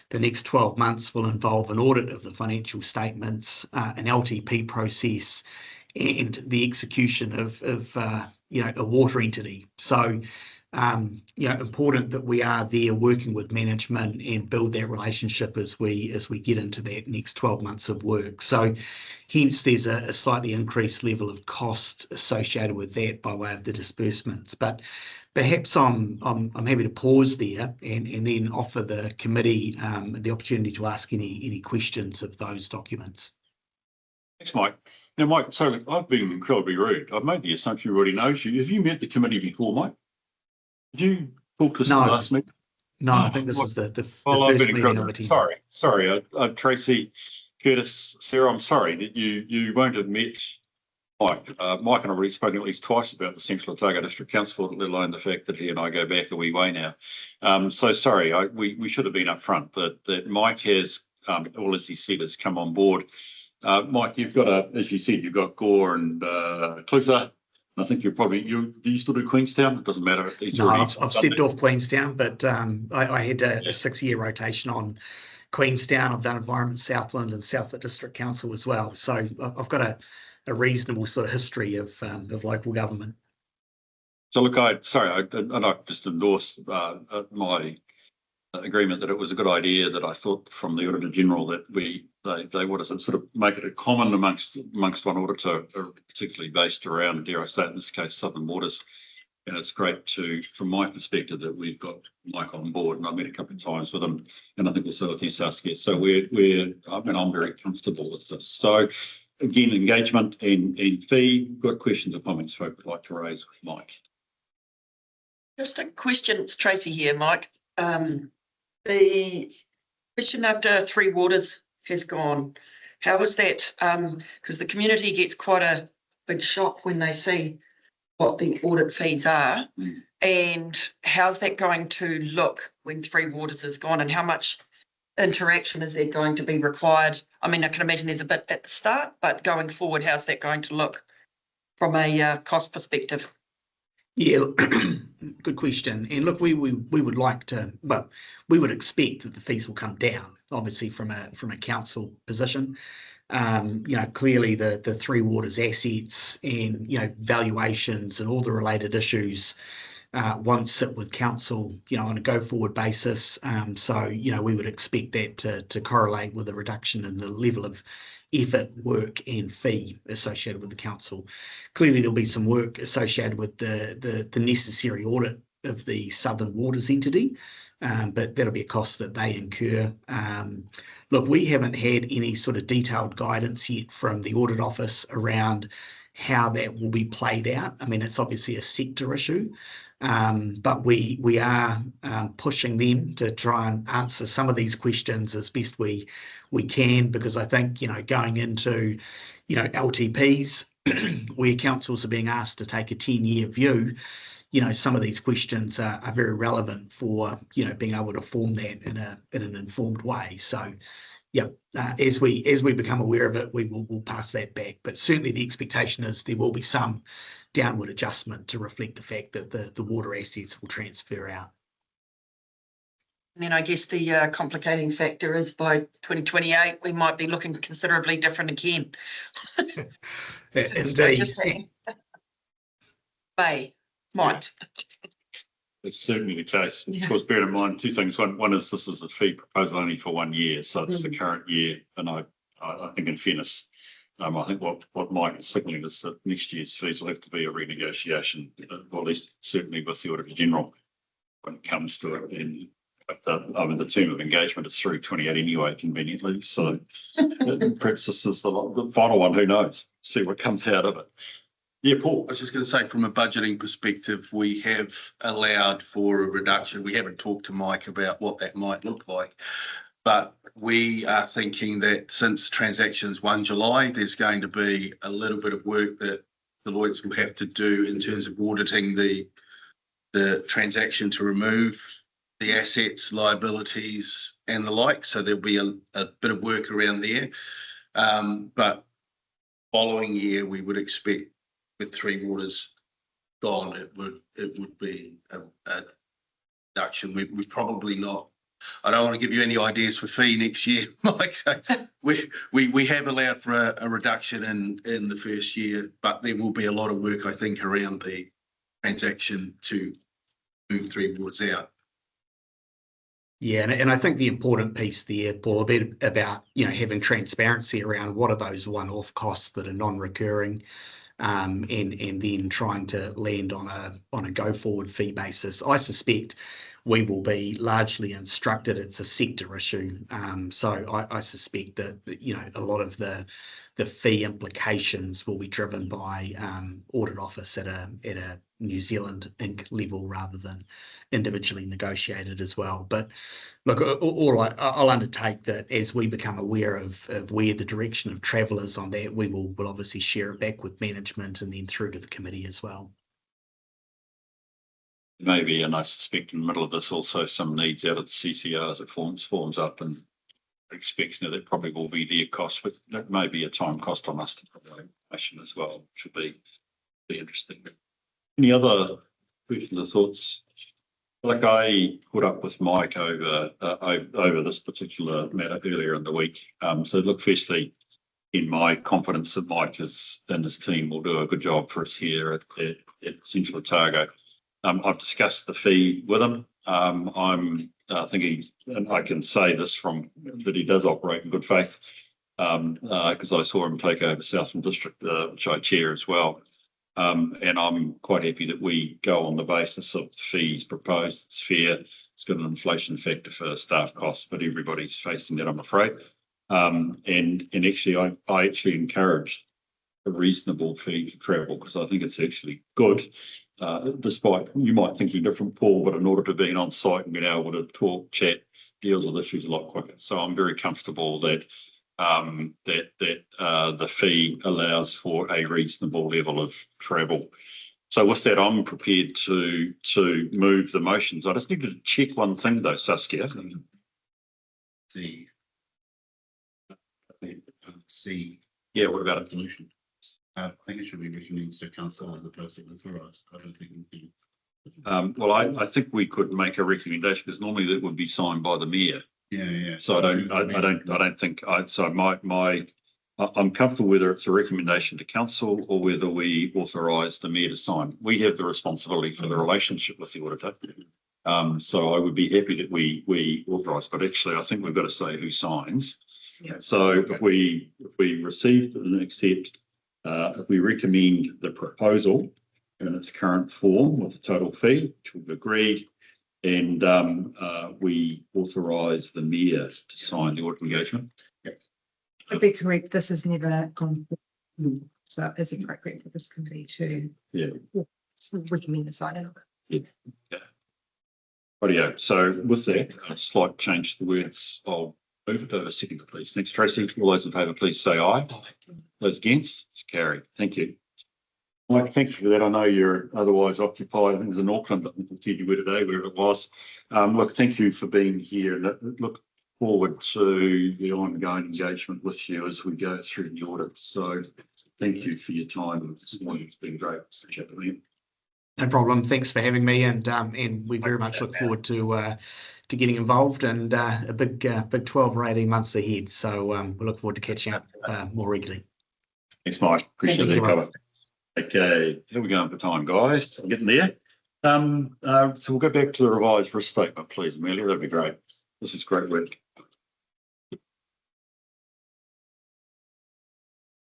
the next 12 months will involve an audit of the financial statements, an LTP process, and the execution of a water entity. So, important that we are there working with management and build that relationship as we get into that next 12 months of work. So hence there's a slightly increased level of cost associated with that by way of the disbursements. But perhaps I'm happy to pause there and then offer the committee the opportunity to ask any questions of those documents. Thanks, Mike. Now, Mike, so I've been incredibly rude. I've made the assumption everybody knows you. Have you met the committee before, Mike? Did you talk to us No. the last meeting? No, I think this is the Well, I've first been meeting I've incredible. attended. Sorry. Tracy, Curtis, Sarah, I'm sorry that you won't have met Mike. Mike and I have already spoken at least twice about the Central Otago District Council, let alone the fact that he and I go back a wee way now. So sorry, we should have been up front that Mike has, all as he said, has come on board. Mike, you've got as you said, you've got Gore and Clutha. I think do you still do Queenstown? It doesn't matter. No, I've stepped off Queenstown, but I had a 6-year rotation on Queenstown. I've done Environment Southland and Southland District Council as well. So I've got a reasonable sort of history of local government. So look, I just endorsed my agreement that it was a good idea, that I thought from the Auditor General that they would have sort of make it a common amongst one auditor, particularly based around, dare I say it, in this case, Southern Waters. And it's great from my perspective, that we've got Mike on board, and I've met a couple of times with him, and I think also with Saskia. So I'm very comfortable with this. So again, engagement and fee. Got questions or comments folk would like to raise with Mike? Just a question, it's Tracy here, Mike. The question after Three Waters has gone, how was that? Because the community gets quite a big shock when they see what the audit fees are. And how's that going to look when Three Waters is gone, and how much interaction is there going to be required? I mean, I can imagine there's a bit at the start, but going forward, how's that going to look from a cost perspective? Yeah, good question. And look, we would like to, well, we would expect that the fees will come down, obviously from a council position. Clearly the Three Waters assets and, valuations and all the related issues won't sit with council, on a go forward basis. So, we would expect that to correlate with a reduction in the level of effort, work and fee associated with the council. Clearly there'll be some work associated with the necessary audit of the Southern Waters entity, but that'll be a cost that they incur. Look, we haven't had any sort of detailed guidance yet from the Audit Office around how that will be played out. I mean, it's obviously a sector issue, but we are pushing them to try and answer some of these questions as best we can, because I think, going into, LTPs, where councils are being asked to take a 10-year view, some of these questions are very relevant for, being able to form that in an informed way. So, as we become aware of it, we'll pass that back. But certainly the expectation is there will be some downward adjustment to reflect the fact that the water assets will transfer out. And then I guess the complicating factor is by 2028, we might be looking considerably different again. Indeed. Might. It's certainly the case. Of course, bear in mind two things. One is this is a fee proposal only for 1 year, so it's the current year. And I think, in fairness, I think what Mike is signalling is that next year's fees will have to be a renegotiation, or at least certainly with the Auditor General when it comes to it. And But the term of engagement is through 28 anyway, conveniently. So perhaps this is the final one. Who knows? See what comes out of it. Yeah, Paul. I was just going to say, from a budgeting perspective, we have allowed for a reduction. We haven't talked to Mike about what that might look like, but we are thinking that since transactions 1 July, there's going to be a little bit of work that Deloitte will have to do in terms of auditing the transaction to remove the assets, liabilities, and the like. So there'll be a bit of work around there. But following year, we would expect, with Three Waters gone, it would be a reduction. We probably not. I don't want to give you any ideas for fee next year, Mike. So we have allowed for a reduction in the first year, but there will be a lot of work, I think, around the transaction to move Three Waters out. Yeah, and I think the important piece there, Paul, a bit about having transparency around what are those one-off costs that are non-recurring. And then trying to land on a go-forward fee basis. I suspect we will be largely instructed it's a sector issue. So I suspect that a lot of the fee implications will be driven by audit office at a New Zealand Inc. level rather than individually negotiated as well. But look, I'll undertake that as we become aware of where the direction of travel is on that, we'll obviously share it back with management and then through to the committee as well. Maybe, and I suspect in the middle of this also some needs out of the CCR as it forms up, and expects that probably will be their cost, but that may be a time cost on us to provide information as well. Should be interesting. Any other questions or thoughts? Like I put up with Mike over this particular matter earlier in the week. So look, firstly, in my confidence that Mike and his team will do a good job for us here at Central Otago. I've discussed the fee with him. I'm thinking, and I can say this that he does operate in good faith, because I saw him take over Southland District, which I chair as well. And I'm quite happy that we go on the basis of the fees proposed. It's fair. It's got an inflation factor for staff costs, but everybody's facing that, I'm afraid. And actually, I actually encouraged a reasonable fee for travel because I think it's actually good. Despite you might think you're different, Paul, but in order to be on site and being able to talk, chat, deals with issues a lot quicker. So I'm very comfortable that the fee allows for a reasonable level of travel. So with that, I'm prepared to move the motions. I just need to check one thing though, Saskia. Yeah, what about a solution? I think it should be recommended to council as opposed to authorised. I don't think we can. Well, I think we could make a recommendation because normally that would be signed by the mayor. Yeah. So I don't think I'm comfortable whether it's a recommendation to council or whether we authorise the mayor to sign. We have the responsibility for the relationship with the auditor. So I would be happy that we authorise, but actually I think we've got to say who signs. Yeah. So if we receive and accept, if we recommend the proposal in its current form with the total fee, which we've agreed, and we authorise the mayor to sign the audit engagement. Yep. To be correct, this has never gone through, so it's appropriate for this committee to recommend the signing of it. Yeah. Rightio. So with that, a slight change to the words. I'll move it over a second, please. Thanks, Tracy. All those in favour, please say aye. Those against, it's carried. Thank you. Mike, thank you for that. I know you're otherwise occupied. I think it was in Auckland, but I can tell you where today, wherever it was. Look, thank you for being here. And look forward to the ongoing engagement with you as we go through the audit. So thank you for your time this morning. It's been great to chat with you. No problem. Thanks for having me, and we very much look forward to getting involved and a big 12 or 18 months ahead. So we look forward to catching up more regularly. Thanks, Mike. Appreciate that cover. Okay, here we go for time, guys. I'm getting there. So we'll go back to the revised risk statement, please, Amelia. That'd be great. This is great work.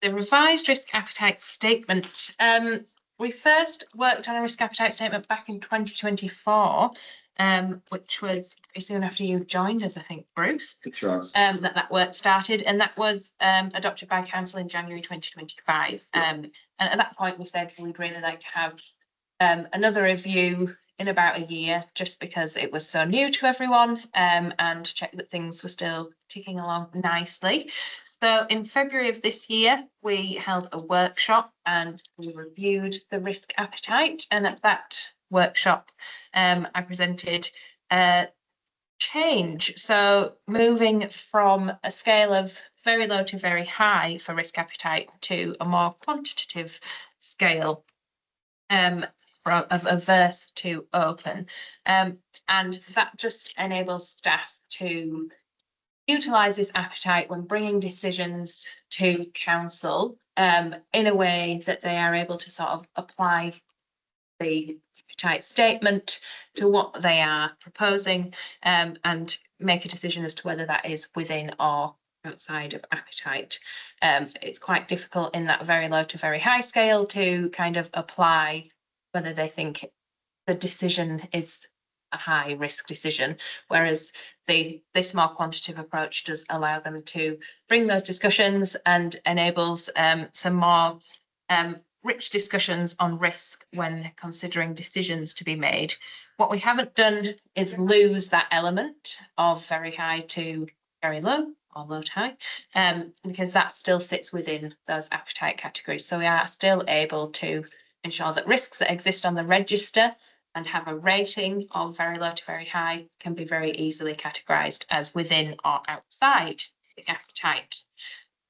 The revised risk appetite statement. We first worked on a risk appetite statement back in 2024. which was pretty soon after you joined us, I think, Bruce. That's right. That work started, and that was adopted by council in January 2025. And at that point, we said we'd really like to have another review in about a year, just because it was so new to everyone, and check that things were still ticking along nicely. So in February of this year, we held a workshop and we reviewed the risk appetite. And at that workshop, I presented change. So moving from a scale of very low to very high for risk appetite to a more quantitative scale, from of averse to open. And that just enables staff to utilise this appetite when bringing decisions to council, in a way that they are able to sort of apply the appetite statement to what they are proposing, and make a decision as to whether that is within or outside of appetite. It's quite difficult in that very low to very high scale to kind of apply whether they think the decision is a high risk decision, whereas this more quantitative approach does allow them to bring those discussions and enables some more rich discussions on risk when considering decisions to be made. What we haven't done is lose that element of very high to very low or low to high, because that still sits within those appetite categories. So we are still able to ensure that risks that exist on the register and have a rating of very low to very high can be very easily categorised as within or outside the appetite.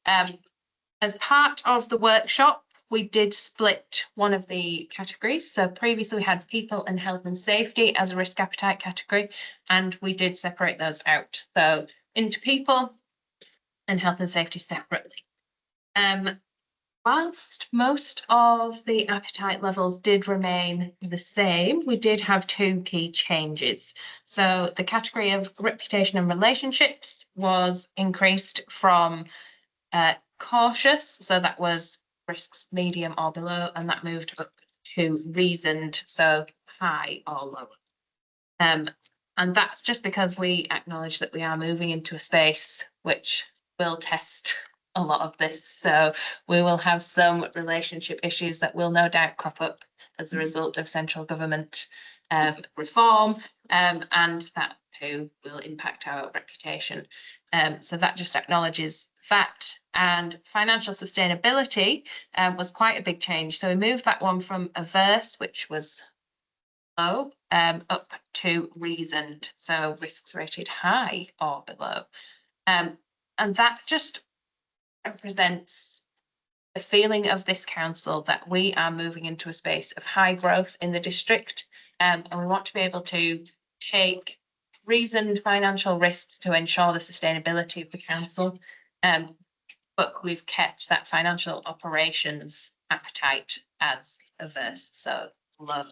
As part of the workshop, we did split one of the categories. So previously we had people and health and safety as a risk appetite category, and we did separate those out. So into people and health and safety separately. Whilst most of the appetite levels did remain the same, we did have two key changes. So the category of reputation and relationships was increased from cautious, so that was risks medium or below, and that moved up to reasoned, so high or lower. And that's just because we acknowledge that we are moving into a space which will test a lot of this. So we will have some relationship issues that will no doubt crop up as a result of central government reform, and that too will impact our reputation. So that just acknowledges that. And financial sustainability was quite a big change. So we moved that one from averse, which was low, up to reasoned, so risks rated high or below. And that just represents the feeling of this council that we are moving into a space of high growth in the district, and we want to be able to take reasoned financial risks to ensure the sustainability of the council, but we've kept that financial operations appetite as averse, so low.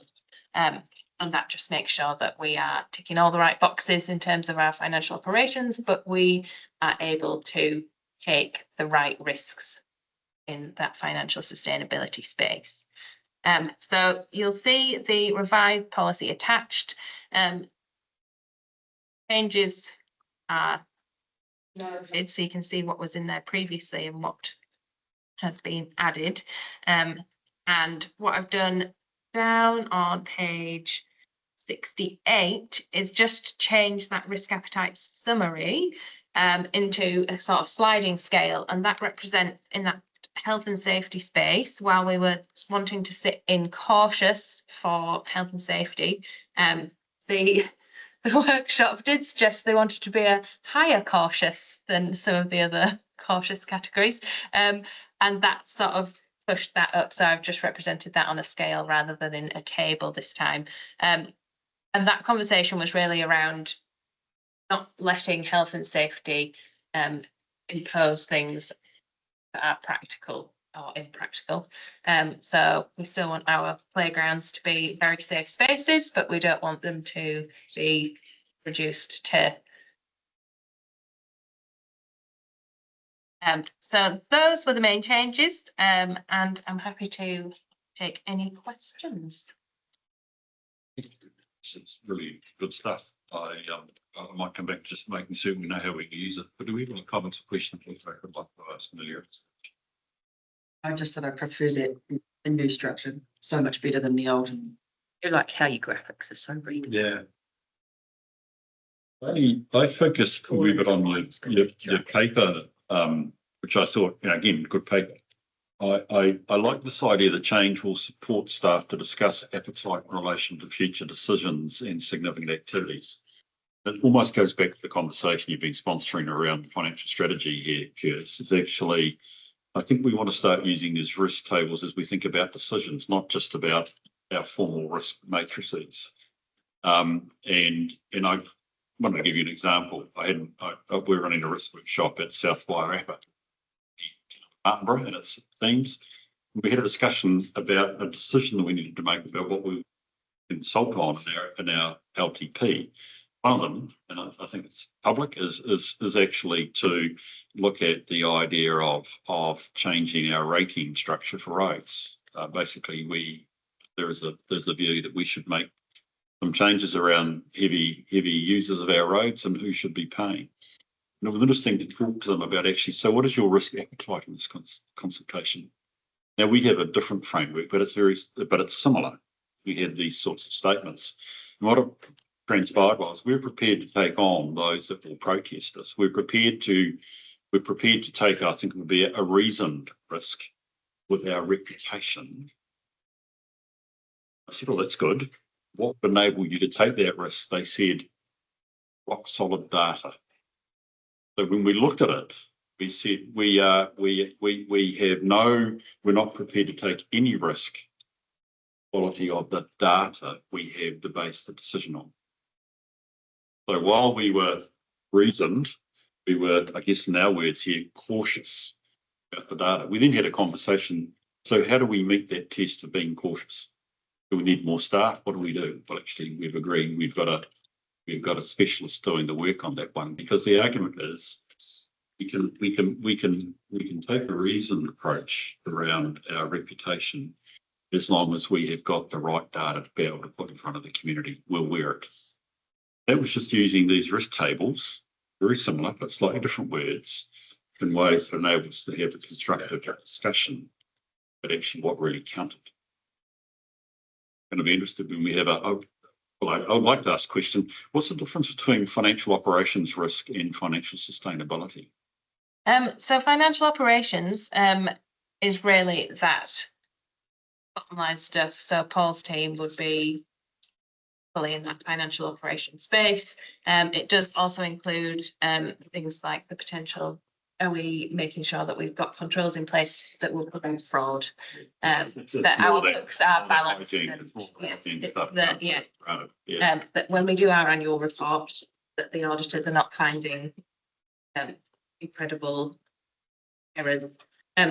And that just makes sure that we are ticking all the right boxes in terms of our financial operations, but we are able to take the right risks in that financial sustainability space. So you'll see the revised policy attached. Changes are noted, so you can see what was in there previously and what has been added. And what I've done down on page 68 is just change that risk appetite summary into a sort of sliding scale, and that represents in that health and safety space. While we were wanting to sit in cautious for health and safety, the workshop did suggest they wanted to be a higher cautious than some of the other cautious categories, and that sort of pushed that up. So I've just represented that on a scale rather than in a table this time. And that conversation was really around not letting health and safety impose things that are practical or impractical. So we still want our playgrounds to be very safe spaces, but we don't want them to be reduced to. So those were the main changes, and I'm happy to take any questions. It's really good stuff. I might come back to just making certain we know how we can use it. But do we have any comments or questions I could like to ask earlier? I just that I prefer that the new structure so much better than the old. I like how your graphics are so readable. Yeah. I focused a wee bit on your paper, which I thought, again, good paper. I like this idea that change will support staff to discuss appetite in relation to future decisions and significant activities. It almost goes back to the conversation you've been sponsoring around financial strategy here, Curtis. It's actually, I think we want to start using these risk tables as we think about decisions, not just about our formal risk matrices. And I wanted to give you an example. We're running a risk workshop at South Wairarapa, Martinborough, and its themes. We had a discussion about a decision that we needed to make about what we consult on in our LTP. One of them, and I think it's public, is actually to look at the idea of changing our rating structure for roads. Basically, there's a view that we should make some changes around heavy users of our roads and who should be paying. And it was interesting to talk to them about actually, so what is your risk appetite in this consultation? Now we have a different framework, but it's similar. We had these sorts of statements. And what transpired was we're prepared to take on those that will protest us. We're prepared to take, I think it would be a reasoned risk with our reputation. I said, well, that's good. What would enable you to take that risk? They said, rock solid data. So when we looked at it, we said we're not prepared to take any risk quality of the data we have to base the decision on. So while we were reasoned, we were, I guess in our words here, cautious about the data. We then had a conversation. So how do we meet that test of being cautious? Do we need more staff? What do we do? Well, actually, we've agreed we've got a specialist doing the work on that one, because the argument is we can take a reasoned approach around our reputation as long as we have got the right data to be able to put in front of the community. We'll wear it. That was just using these risk tables, very similar, but slightly different words, in ways that enable us to have a constructive discussion, but actually what really counted. Going to be interested when we have I would like to ask a question. What's the difference between financial operations risk and financial sustainability? So financial operations is really that bottom line stuff. So Paul's team would be fully in that financial operations space. It does also include things like the potential. Are we making sure that we've got controls in place that will prevent fraud? That our books are balanced. That when we do our annual report, that the auditors are not finding incredible errors.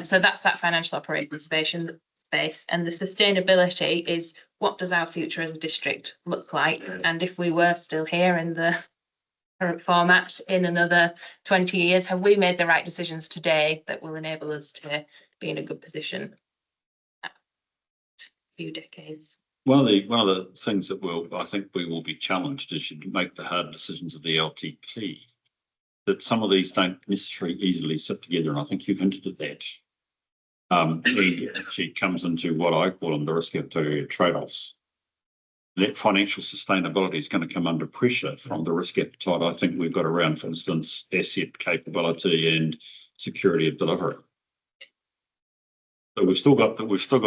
So that's that financial operations space, and the sustainability is what does our future as a district look like? And if we were still here in the current format in another 20 years, have we made the right decisions today that will enable us to be in a good position a few decades? One of the things that I think we will be challenged is you make the hard decisions of the LTP, that some of these don't necessarily easily sit together, and I think you've hinted at that. It actually comes into what I call them the risk appetite trade-offs. That financial sustainability is going to come under pressure from the risk appetite I think we've got around, for instance, asset capability and security of delivery. So we've still got the words to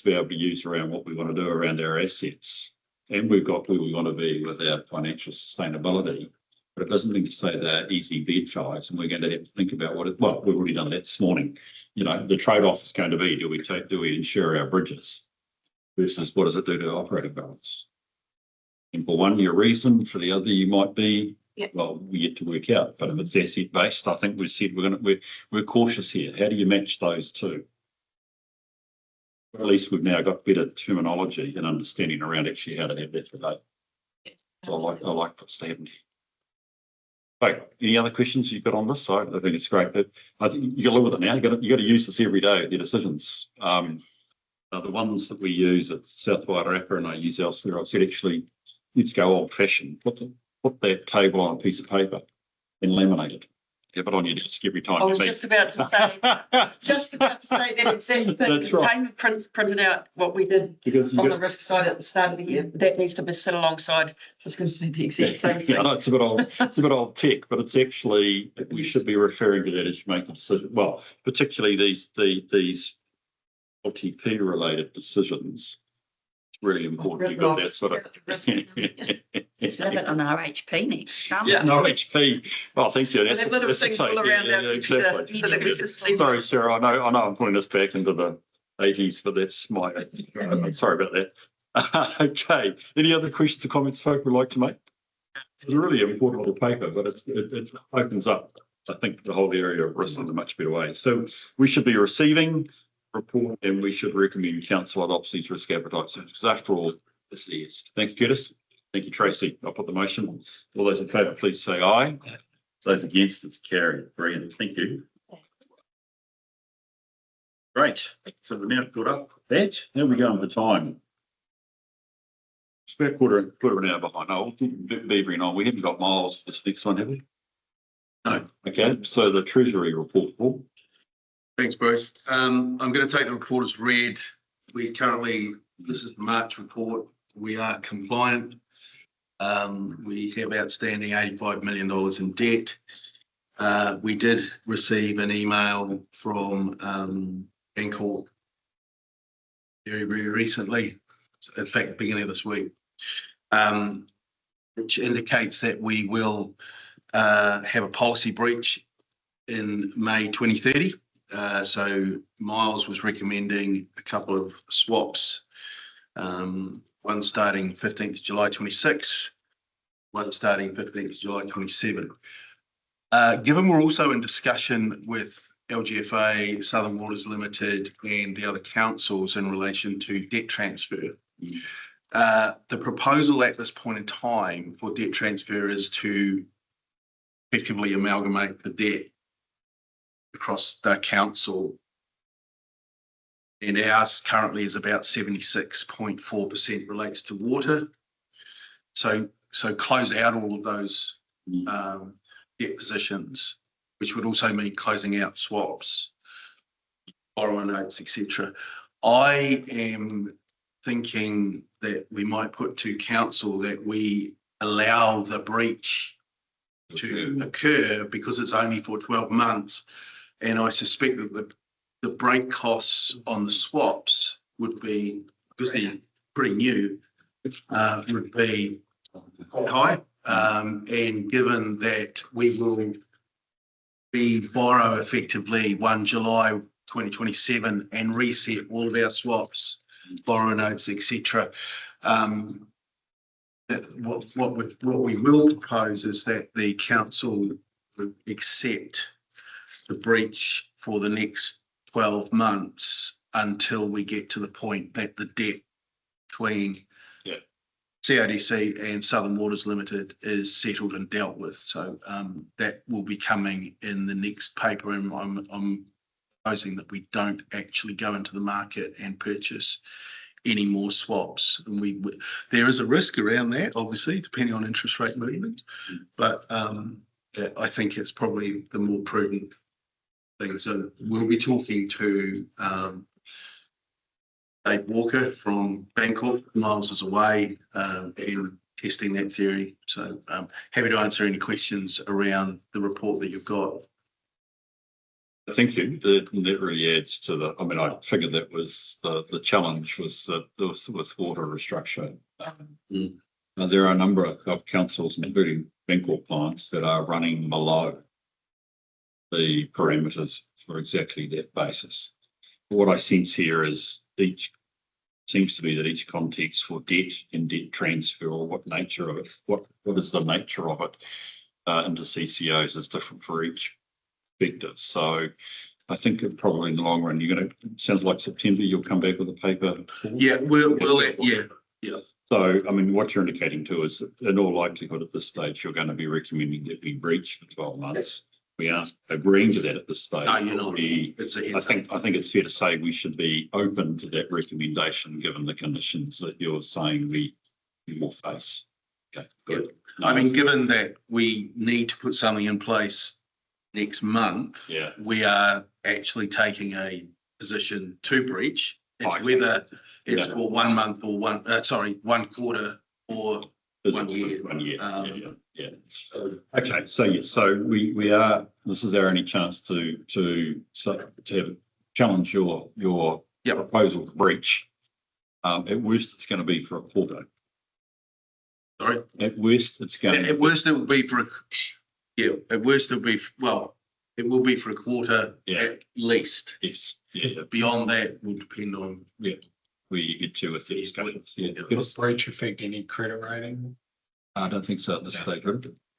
be able to use around what we want to do around our assets, and we've got where we want to be with our financial sustainability. But it doesn't mean to say they're easy bedsides, and we're going to have to think about we've already done that this morning. The trade-off is going to be, do we insure our bridges versus what does it do to operating balance? And for one, your reason, for the other, you might be, well, we get to work out. But if it's asset based, I think we said we're cautious here. How do you match those two? But at least we've now got better terminology and understanding around actually how to have that today. So I like what's happening. Right. Any other questions you've got on this side? I think it's great. But I think you got to live with it now. You got to use this every day at your decisions. The ones that we use at South Wairarapa and I use elsewhere, I said actually let's go old fashioned. Put that table on a piece of paper and laminate it. Have it on your desk every time I you was meet. just about to say, that exact thing. That's If right. payment printed out what we did Because on the risk side at the start of the year, that needs to be sit alongside. It's going to be the exact same Yeah, I thing. know it's a bit old tech, but it's actually, we should be referring to that as you make a decision. Well, particularly these LTP related decisions. It's really important. You've got that sort of. Just have it on RHP next. can't Yeah. we? No HP. Well, thank you. We'll have little things all around our computer exactly. so that we can see. Sorry, Sarah. I know I'm putting this back into the 80s, but that's my. I'm sorry about that. Okay. Any other questions or comments folk would like to make? It's a really important little paper, but it opens up, I think, the whole area of risk in a much better way. So we should be receiving report and we should recommend council adopts these risk appetite searches because after all, it's theirs. Thanks, Curtis. Thank you, Tracy. I'll put the motion. All those in favour, please say aye. Those against, it's carried. Brilliant. Thank you. Great. So we're now caught up with that. How are we going for time? It's about quarter of an hour behind. No, beavering on. We haven't got Miles this next one, have we? No. Okay. So the Treasury report, Paul. Thanks, Bruce. I'm going to take the report as read. This is the March report. We are compliant. We have outstanding $85 million in debt. We did receive an email from Bancorp very, very recently, in fact, beginning of this week, which indicates that we will have a policy breach in May 2030. So Miles was recommending a couple of swaps, one starting 15th July 26, one starting 15th July 27. Given we're also in discussion with LGFA, Southern Waters Limited and the other councils in relation to debt transfer, the proposal at this point in time for debt transfer is to effectively amalgamate the debt across the council, and ours currently is about 76.4% relates to water. So close out all of those debt positions, which would also mean closing out swaps, borrowing notes, etc. I am thinking that we might put to council that we allow the breach to occur because it's only for 12 months. And I suspect that the break costs on the swaps would be, because they're pretty new, would be quite high. And given that we will borrow effectively 1 July 2027 and reset all of our swaps, borrow notes, etc. What we will propose is that the council would accept the breach for the next 12 months until we get to the point that the debt between CIDC and Southern Waters Limited is settled and dealt with. So that will be coming in the next paper, and I'm proposing that we don't actually go into the market and purchase any more swaps. And there is a risk around that, obviously, depending on interest rate movement, but I think it's probably the more prudent thing. So we'll be talking to Dave Walker from Bancorp. Miles was away and testing that theory. So happy to answer any questions around the report that you've got. Thank you. That really adds to the, I mean, I figured that was the challenge was that with water restructure. There are a number of councils, including Bancorp clients, that are running below the parameters for exactly that basis. What I sense here is each context for debt and debt transfer, or what nature of it, what is the nature of it into CCOs is different for each perspective. So I think that probably in the long run, it sounds like September, you'll come back with a paper. Yeah, yeah. So, I mean, what you're indicating to is that in all likelihood at this stage, you're going to be recommending that we breach for 12 months. We aren't agreeing to that at this stage. No, you're not. I think it's fair to say we should be open to that recommendation, given the conditions that you're saying we will face. Okay, good. I mean, given that we need to put something in place next month. Yeah. We are actually taking a position to breach. It's Okay. whether it's Yeah. for 1 month or 1 quarter or Is 1 it year. 1 year? Yeah. Okay, so yes, so we are, this is our only chance to have challenge your proposal to breach. At worst, it's going to be for a quarter. Sorry? At worst, it's going to. At worst, it will be for at worst, it'll be, it will be for a quarter at least. Yes. Yeah. Beyond that will depend on where you get to with the discussions. Yeah. Does breach affect any credit rating? I don't think so at this stage.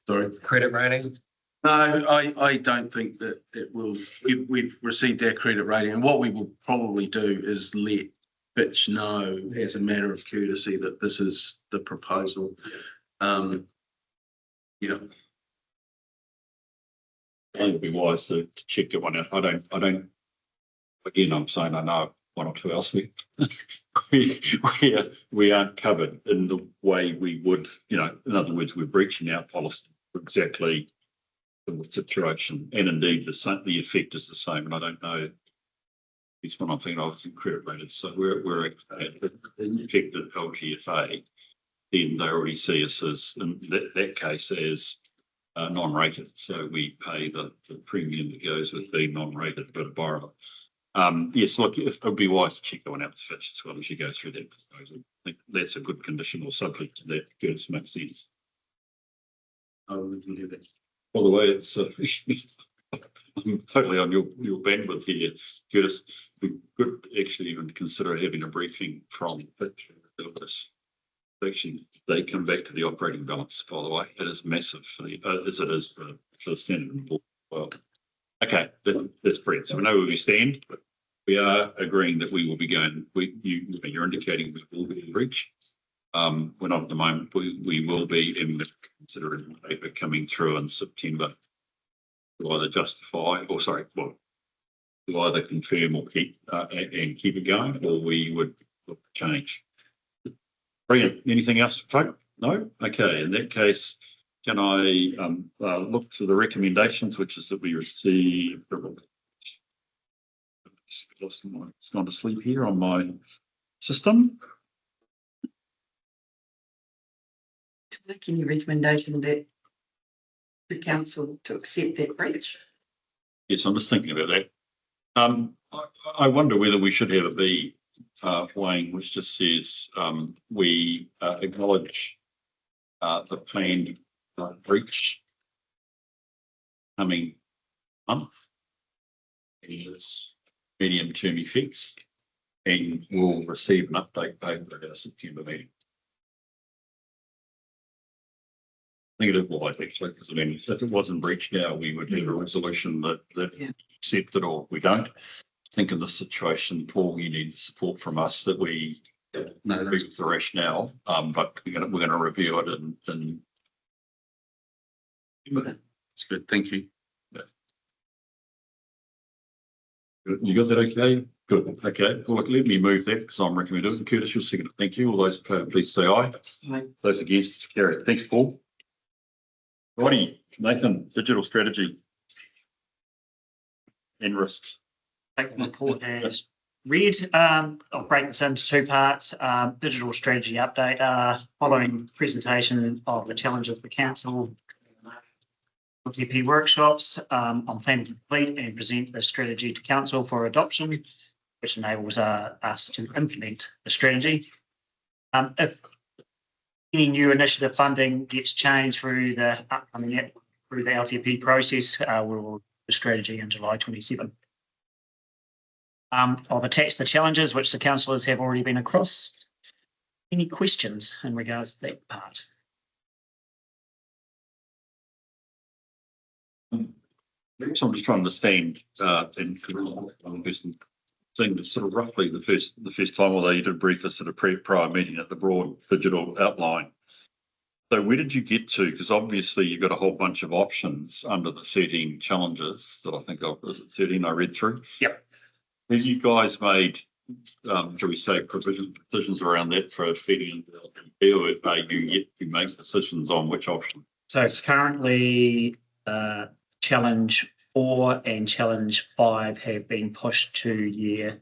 Sorry. Credit rating? No, I don't think that it will. We've received our credit rating, and what we will probably do is let Fitch know as a matter of courtesy that this is the proposal. Yeah. I think it'd be wise to check that one out. I don't. Again, I'm saying I know one or two elsewhere. we aren't covered in the way we would. In other words, we're breaching our policy for exactly the situation, and indeed the effect is the same. And I don't know. It's what I'm thinking of. It's credit rated, so we're affected LGFA. Then they already see us as in that case as non-rated, so we pay the premium that goes with being non-rated but a borrower. Yes, look, it would be wise to check that one out with Fitch as well as you go through that proposal. I think that's a good condition or subject to that. Curtis, makes sense. We can do that. By the way, it's I'm totally on your bandwidth here, Curtis. We could actually even consider having a briefing from Fitch. Actually, they come back to the operating balance, by the way. It is massive as it is for the Standard & Poor's. Well, okay, that's brilliant. So we know where we stand, but we are agreeing that we will be going. You're indicating we will be in breach. We're not at the moment. We will be, and considering the paper coming through in September to either justify, or sorry, well, to either confirm or keep and keep it going, or we would look to change. Brilliant. Anything else, folk? No? Okay. In that case, can I look to the recommendations, which is that we receive. It's gone to sleep here on my system. To make any recommendation that the council to accept that breach? Yes, I'm just thinking about that. I wonder whether we should have it be Wayne, which just says we acknowledge the planned breach coming month. It's medium-term effects, and we'll receive an update paper at our September meeting. I think it is wise, actually, because I mean, if it wasn't breached now, we would have a resolution that accept it or we don't. I think in this situation, Paul, you need support from us that we agree with the rationale, but we're going to review it and That's good. Thank you. You got that okay? Good. Okay. Well, look, let me move that because I'm recommending it. Curtis, you'll second it. Thank you. All those in favour, please say aye. Aye. Those against, it's carried. Thanks, Paul. Righty, Nathan, digital strategy. NRIST. Take the report as read. I'll break this into two parts. Digital strategy update. Following presentation of the challenges the council LTP workshops, I'm planning to complete and present the strategy to council for adoption, which enables us to implement the strategy. If any new initiative funding gets changed through the upcoming through the LTP process, we'll the strategy in July 27. I've attached the challenges which the councillors have already been across. Any questions in regards to that part? So I'm just trying to understand and seeing this sort of roughly the first time, although you did brief us at a prior meeting at the broad digital outline. So where did you get to? Because obviously you've got a whole bunch of options under the 13 challenges that I think of. Was it 13 I read through? Yep. Have you guys made shall we say, provisions around that for feeding into LTP, or are you yet to make decisions on which option? So currently, challenge 4 and challenge 5 have been pushed to year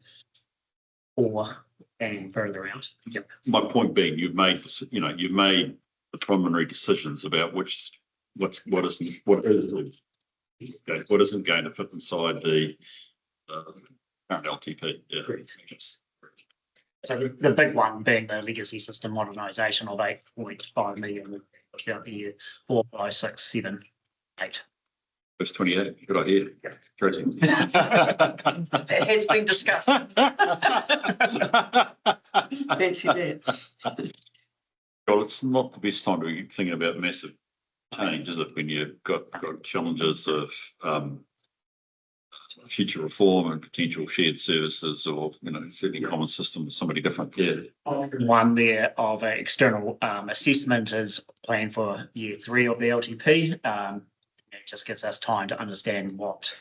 4 and further out. Yep. My point being, you've made the preliminary decisions about what isn't going to fit inside the current LTP. Yeah. Yes. So the big one being the legacy system modernisation of 8.5 million pushed out the year 4, 5, 6, 7, 8. Verse 28. Good idea. Tracy. That has been discussed. Fancy that. Well, it's not the best time to be thinking about massive change, is it? When you've got challenges of future reform and potential shared services, or certainly common system with somebody different. Yeah. One there of an external assessment is planned for year 3 of the LTP. It just gives us time to understand what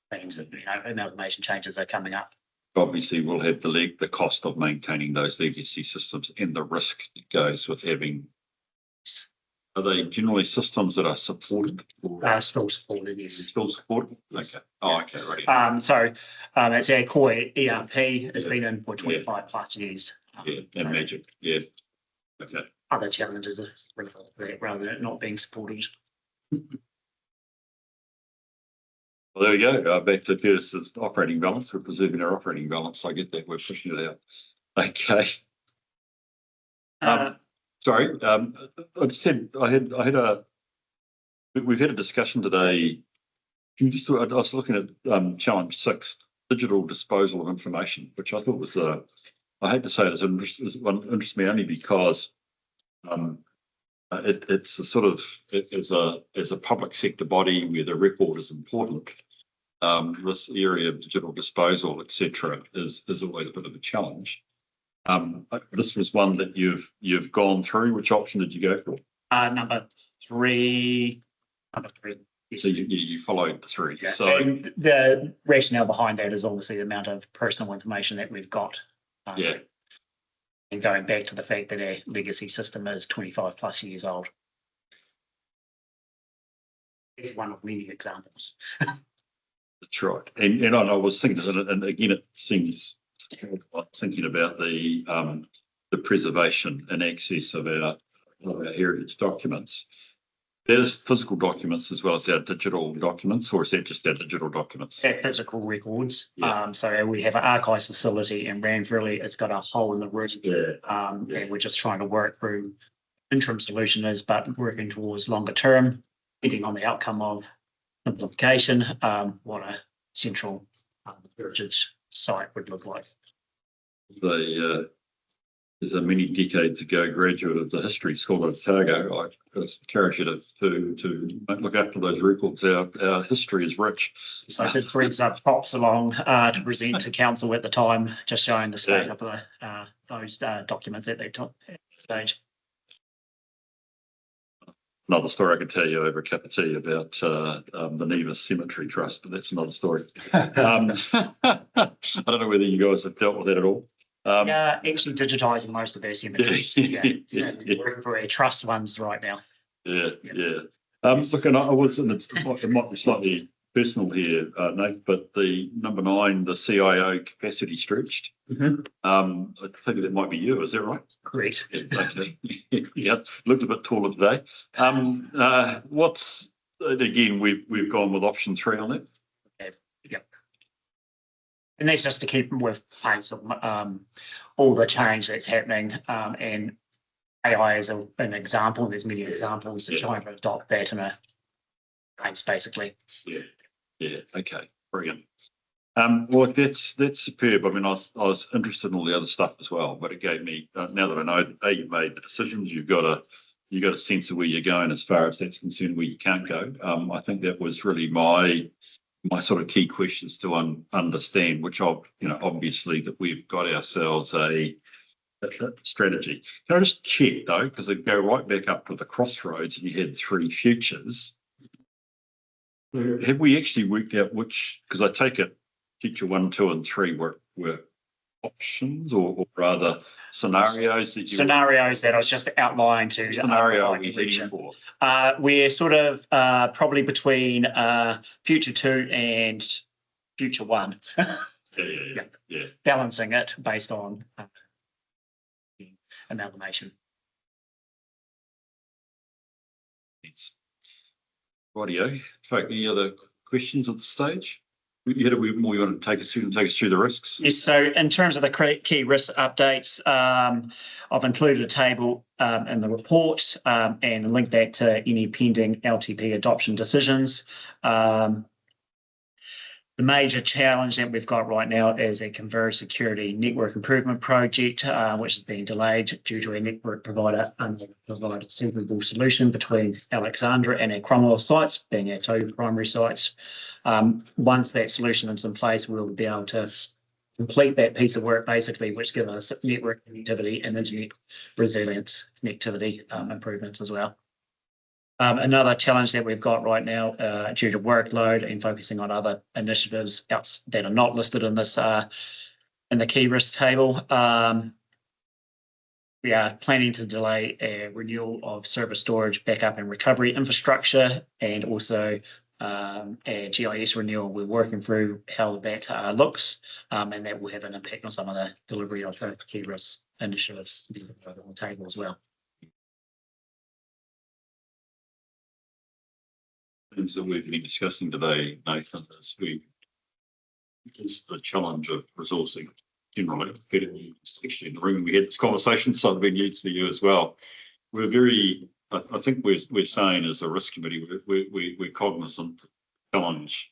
things that amalgamation changes are coming up. Obviously, we'll have the cost of maintaining those legacy systems and the risk that goes with having. Are they generally systems that are supported? Still supported, yes. Still supported? Okay. Oh, okay, right. So it's our core ERP. It's been in for 25 plus years. Yeah, and magic. Yeah. Okay. Other challenges are rather than it not being supported. Well, there we go. Back to Curtis's operating balance. We're preserving our operating balance. I get that. We're pushing it out. Okay. Sorry. I just said we've had a discussion today. I was looking at challenge 6, digital disposal of information, which I thought was I hate to say it, interests me only because it's a sort of as a public sector body where the record is important. This area of digital disposal, etc., is always a bit of a challenge. This was one that you've gone through. Which option did you go for? Number 3. Yes. So you followed the 3. Yeah. So and the rationale behind that is obviously the amount of personal information that we've got. Yeah. And going back to the fact that our legacy system is 25 plus years old. It's one of many examples. That's right. And I was thinking, and again, it seems thinking about the preservation and access of our heritage documents. There's physical documents as well as our digital documents, or is that just our digital documents? Our physical records. Yeah. So we have an archives facility in Ranfurly. It's got a hole in the roof. Yeah. And we're just trying to work through interim solution is, but working towards longer term, depending on the outcome of simplification, what a central heritage site would look like. There's a many decades ago graduate of the history school at Otago. I encourage you to look after those records. Our history is rich. So I did bring some props along to present to council at the time, just showing the state of those documents at that stage. Another story I could tell you over a cup of tea about the Nevis Cemetery Trust, but that's another story. I don't know whether you guys have dealt with that at all. Actually digitising most of our cemeteries. Working for our trust ones right now. Yeah. Look, and I was it might be slightly personal here, Nate, but the number 9, the CIO capacity stretched. Mm-hmm. I think that might be you, is that right? Great. Yeah, okay. Yeah, looked a bit taller today. What's again? We've gone with option 3 on it. Yep. And that's just to keep with pace of all the change that's happening, and AI is an example. There's many examples to try and adopt that in a pace, basically. Yeah. Okay. Brilliant. Well, that's superb. I mean, I was interested in all the other stuff as well, but it gave me now that I know that you've made the decisions, you've got a sense of where you're going as far as that's concerned, where you can't go. I think that was really my sort of key questions to understand, which obviously that we've got ourselves a strategy. Can I just check though, because I go right back up to the crossroads and you had 3 futures. Have we actually worked out which? Because I take it future 1, 2, and 3 were options or rather scenarios that you? Scenarios that I was just outlined to. Scenario are we heading for? We're sort of probably between future 2 and future 1. Yeah. Balancing it based on amalgamation. Thanks. Rightio. Folk, any other questions at this stage? You had a bit more you want to take us through the risks? Yes, so in terms of the key risk updates, I've included a table in the report and linked that to any pending LTP adoption decisions. The major challenge that we've got right now is a converged security network improvement project, which has been delayed due to a network provider unprovided a suitable solution between Alexandra and our Cromwell sites, being our 2 primary sites. Once that solution is in place, we'll be able to complete that piece of work, basically, which gives us network connectivity and internet resilience connectivity improvements as well. Another challenge that we've got right now, due to workload and focusing on other initiatives that are not listed in this in the key risk table, we are planning to delay a renewal of server storage, backup and recovery infrastructure, and also a GIS renewal. We're working through how that looks, and that will have an impact on some of the delivery of the key risk initiatives on the table as well. Things that we've been discussing today, Nathan, is the challenge of resourcing generally. Actually, in the room we had this conversation, so it'd been used for you as well. We're very, I think we're saying as a risk committee, we're cognizant of the challenge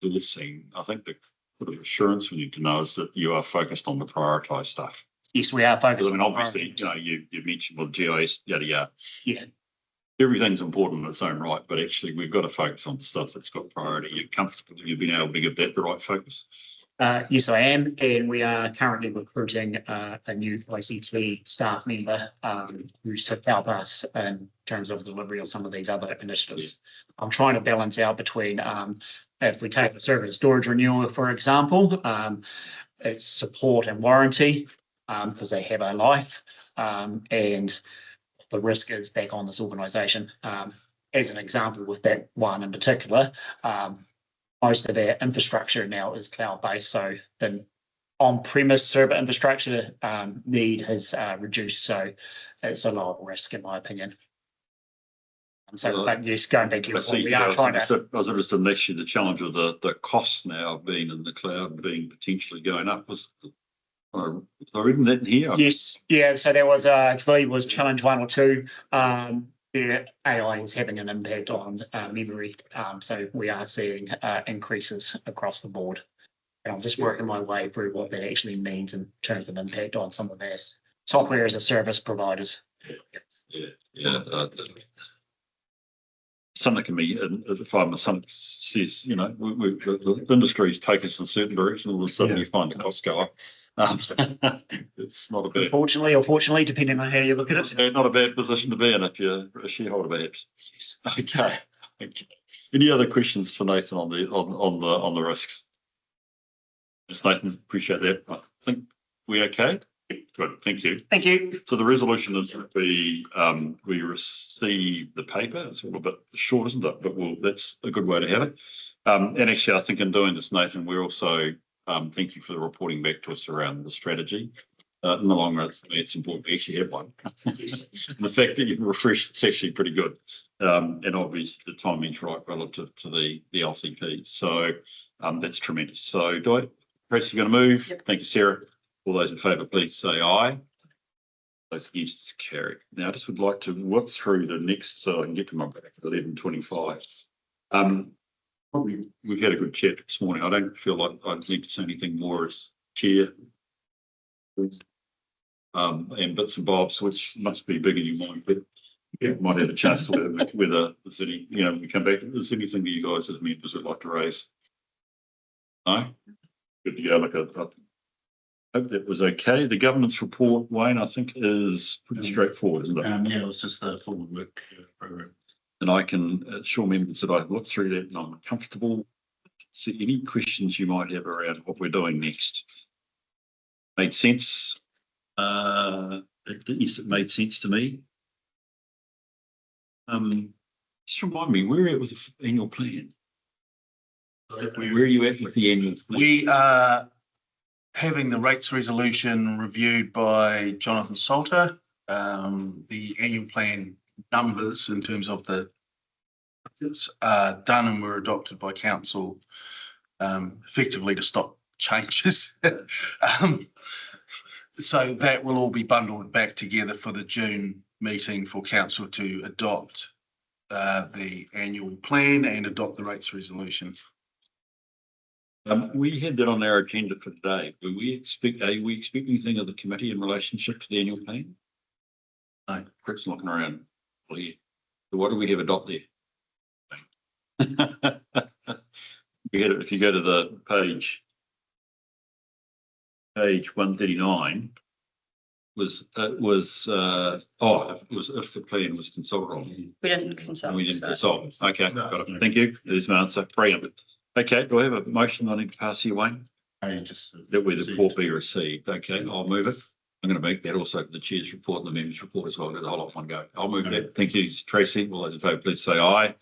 resourcing. I think the sort of assurance we need to know is that you are focused on the prioritised stuff. Yes, we are focused. I mean, obviously, you mentioned with GIS, yada yada. Yeah. Everything's important in its own right, but actually we've got to focus on stuff that's got priority. You're comfortable that you've been able to give that the right focus? Yes, I am, and we are currently recruiting a new ICT staff member who's to help us in terms of delivery of some of these other initiatives. Yeah. I'm trying to balance out between if we take the server and storage renewal, for example, it's support and warranty because they have a life, and the risk is back on this organisation. As an example, with that one in particular, most of our infrastructure now is cloud-based, so the on-premise server infrastructure need has reduced, so it's a lower risk in my opinion. So, but yes, going back to your point, we are trying to. I was interested in actually the challenge of the costs now of being in the cloud being potentially going up. Was I reading that in here? Yes, yeah. So there was, I believe, was challenge 1 or 2. The AI is having an impact on memory, so we are seeing increases across the board. And I'm just working my way through what that actually means in terms of impact on some of their software as a service providers. Yeah. Something can be, if I'm something says, the industry's taken us in a certain direction, all of a sudden you find the costs go up. It's not a bad. Unfortunately or fortunately, depending on how you look at it. Not a bad position to be in if you're a shareholder, perhaps. Yes. Okay. Any other questions for Nathan on the risks? Yes, Nathan, appreciate that. I think we okay. Good, thank you. Thank you. So the resolution is that we receive the paper. It's a little bit short, isn't it? But that's a good way to have it. And actually, I think in doing this, Nathan, we're also thank you for the reporting back to us around the strategy. In the long run, it's important to actually have one. The fact that you've refreshed, it's actually pretty good. And obviously the timing's right relative to the LTP. So that's tremendous. So Tracy, you're going to move. Yep. Thank you, Sarah. All those in favour, please say aye. Those against is carried. Now, I just would like to work through the next so I can get to my back at 11:25. We've had a good chat this morning. I don't feel like I need to say anything more as chair. And bits and bobs, which must be big in your mind, but might have a chance to whether there's any, we come back. If there's anything that you guys as members would like to raise. No? Good to go. Look, I hope that was okay. The governance report, Wayne, I think is pretty straightforward, isn't it? Yeah, it was just the forward work program. And I can assure members that I've looked through that and I'm comfortable. See any questions you might have around what we're doing next. Made sense. Yes, it made sense to me. Just remind me, where are you at with the annual plan? Where are you at with the annual plan? We are having the rates resolution reviewed by Jonathan Salter. The annual plan numbers in terms of the done and were adopted by council effectively to stop changes. So that will all be bundled back together for the June meeting for council to adopt the annual plan and adopt the rates resolution. We had that on our agenda for today. Are we expecting anything of the committee in relationship to the annual plan? No, Chris looking around. Well, yeah. So what do we have adopted? If you go to the page 139 was if the plan was consulted on. We didn't consult. We didn't consult. Okay, got it. Thank you. There's my answer. Brilliant. Okay, do I have a motion I need to pass here, Wayne? That where the report be received. Okay, I'll move it. I'm going to make that also the chair's report and the members' report as well. I'll do the whole lot one go. I'll move that. Thank you, Tracy. All those in favour, please say aye.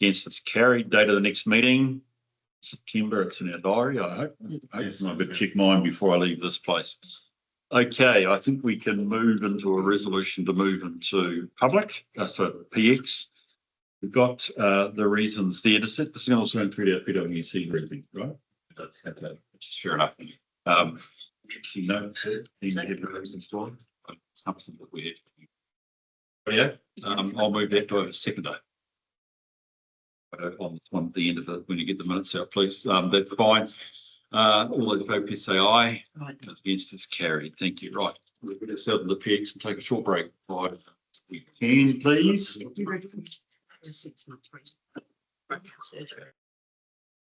Against, it's carried. Date of the next meeting, September. It's in our diary. I hope. I better check mine before I leave this place. Okay, I think we can move into a resolution to move into public. So PX. We've got the reasons there. This is also include our PwC briefing, right? That's okay, which is fair enough. You know, the reasons why. I'm comfortable that we have. Yeah, I'll move that to a seconder. On the end of it, when you get the minutes out, please. That's fine. All those people please say aye. Right. Against, it's carried. Thank you. Right. We're going to settle the PX and take a short break. Right. We can, please. 6 months. Right. Surgery.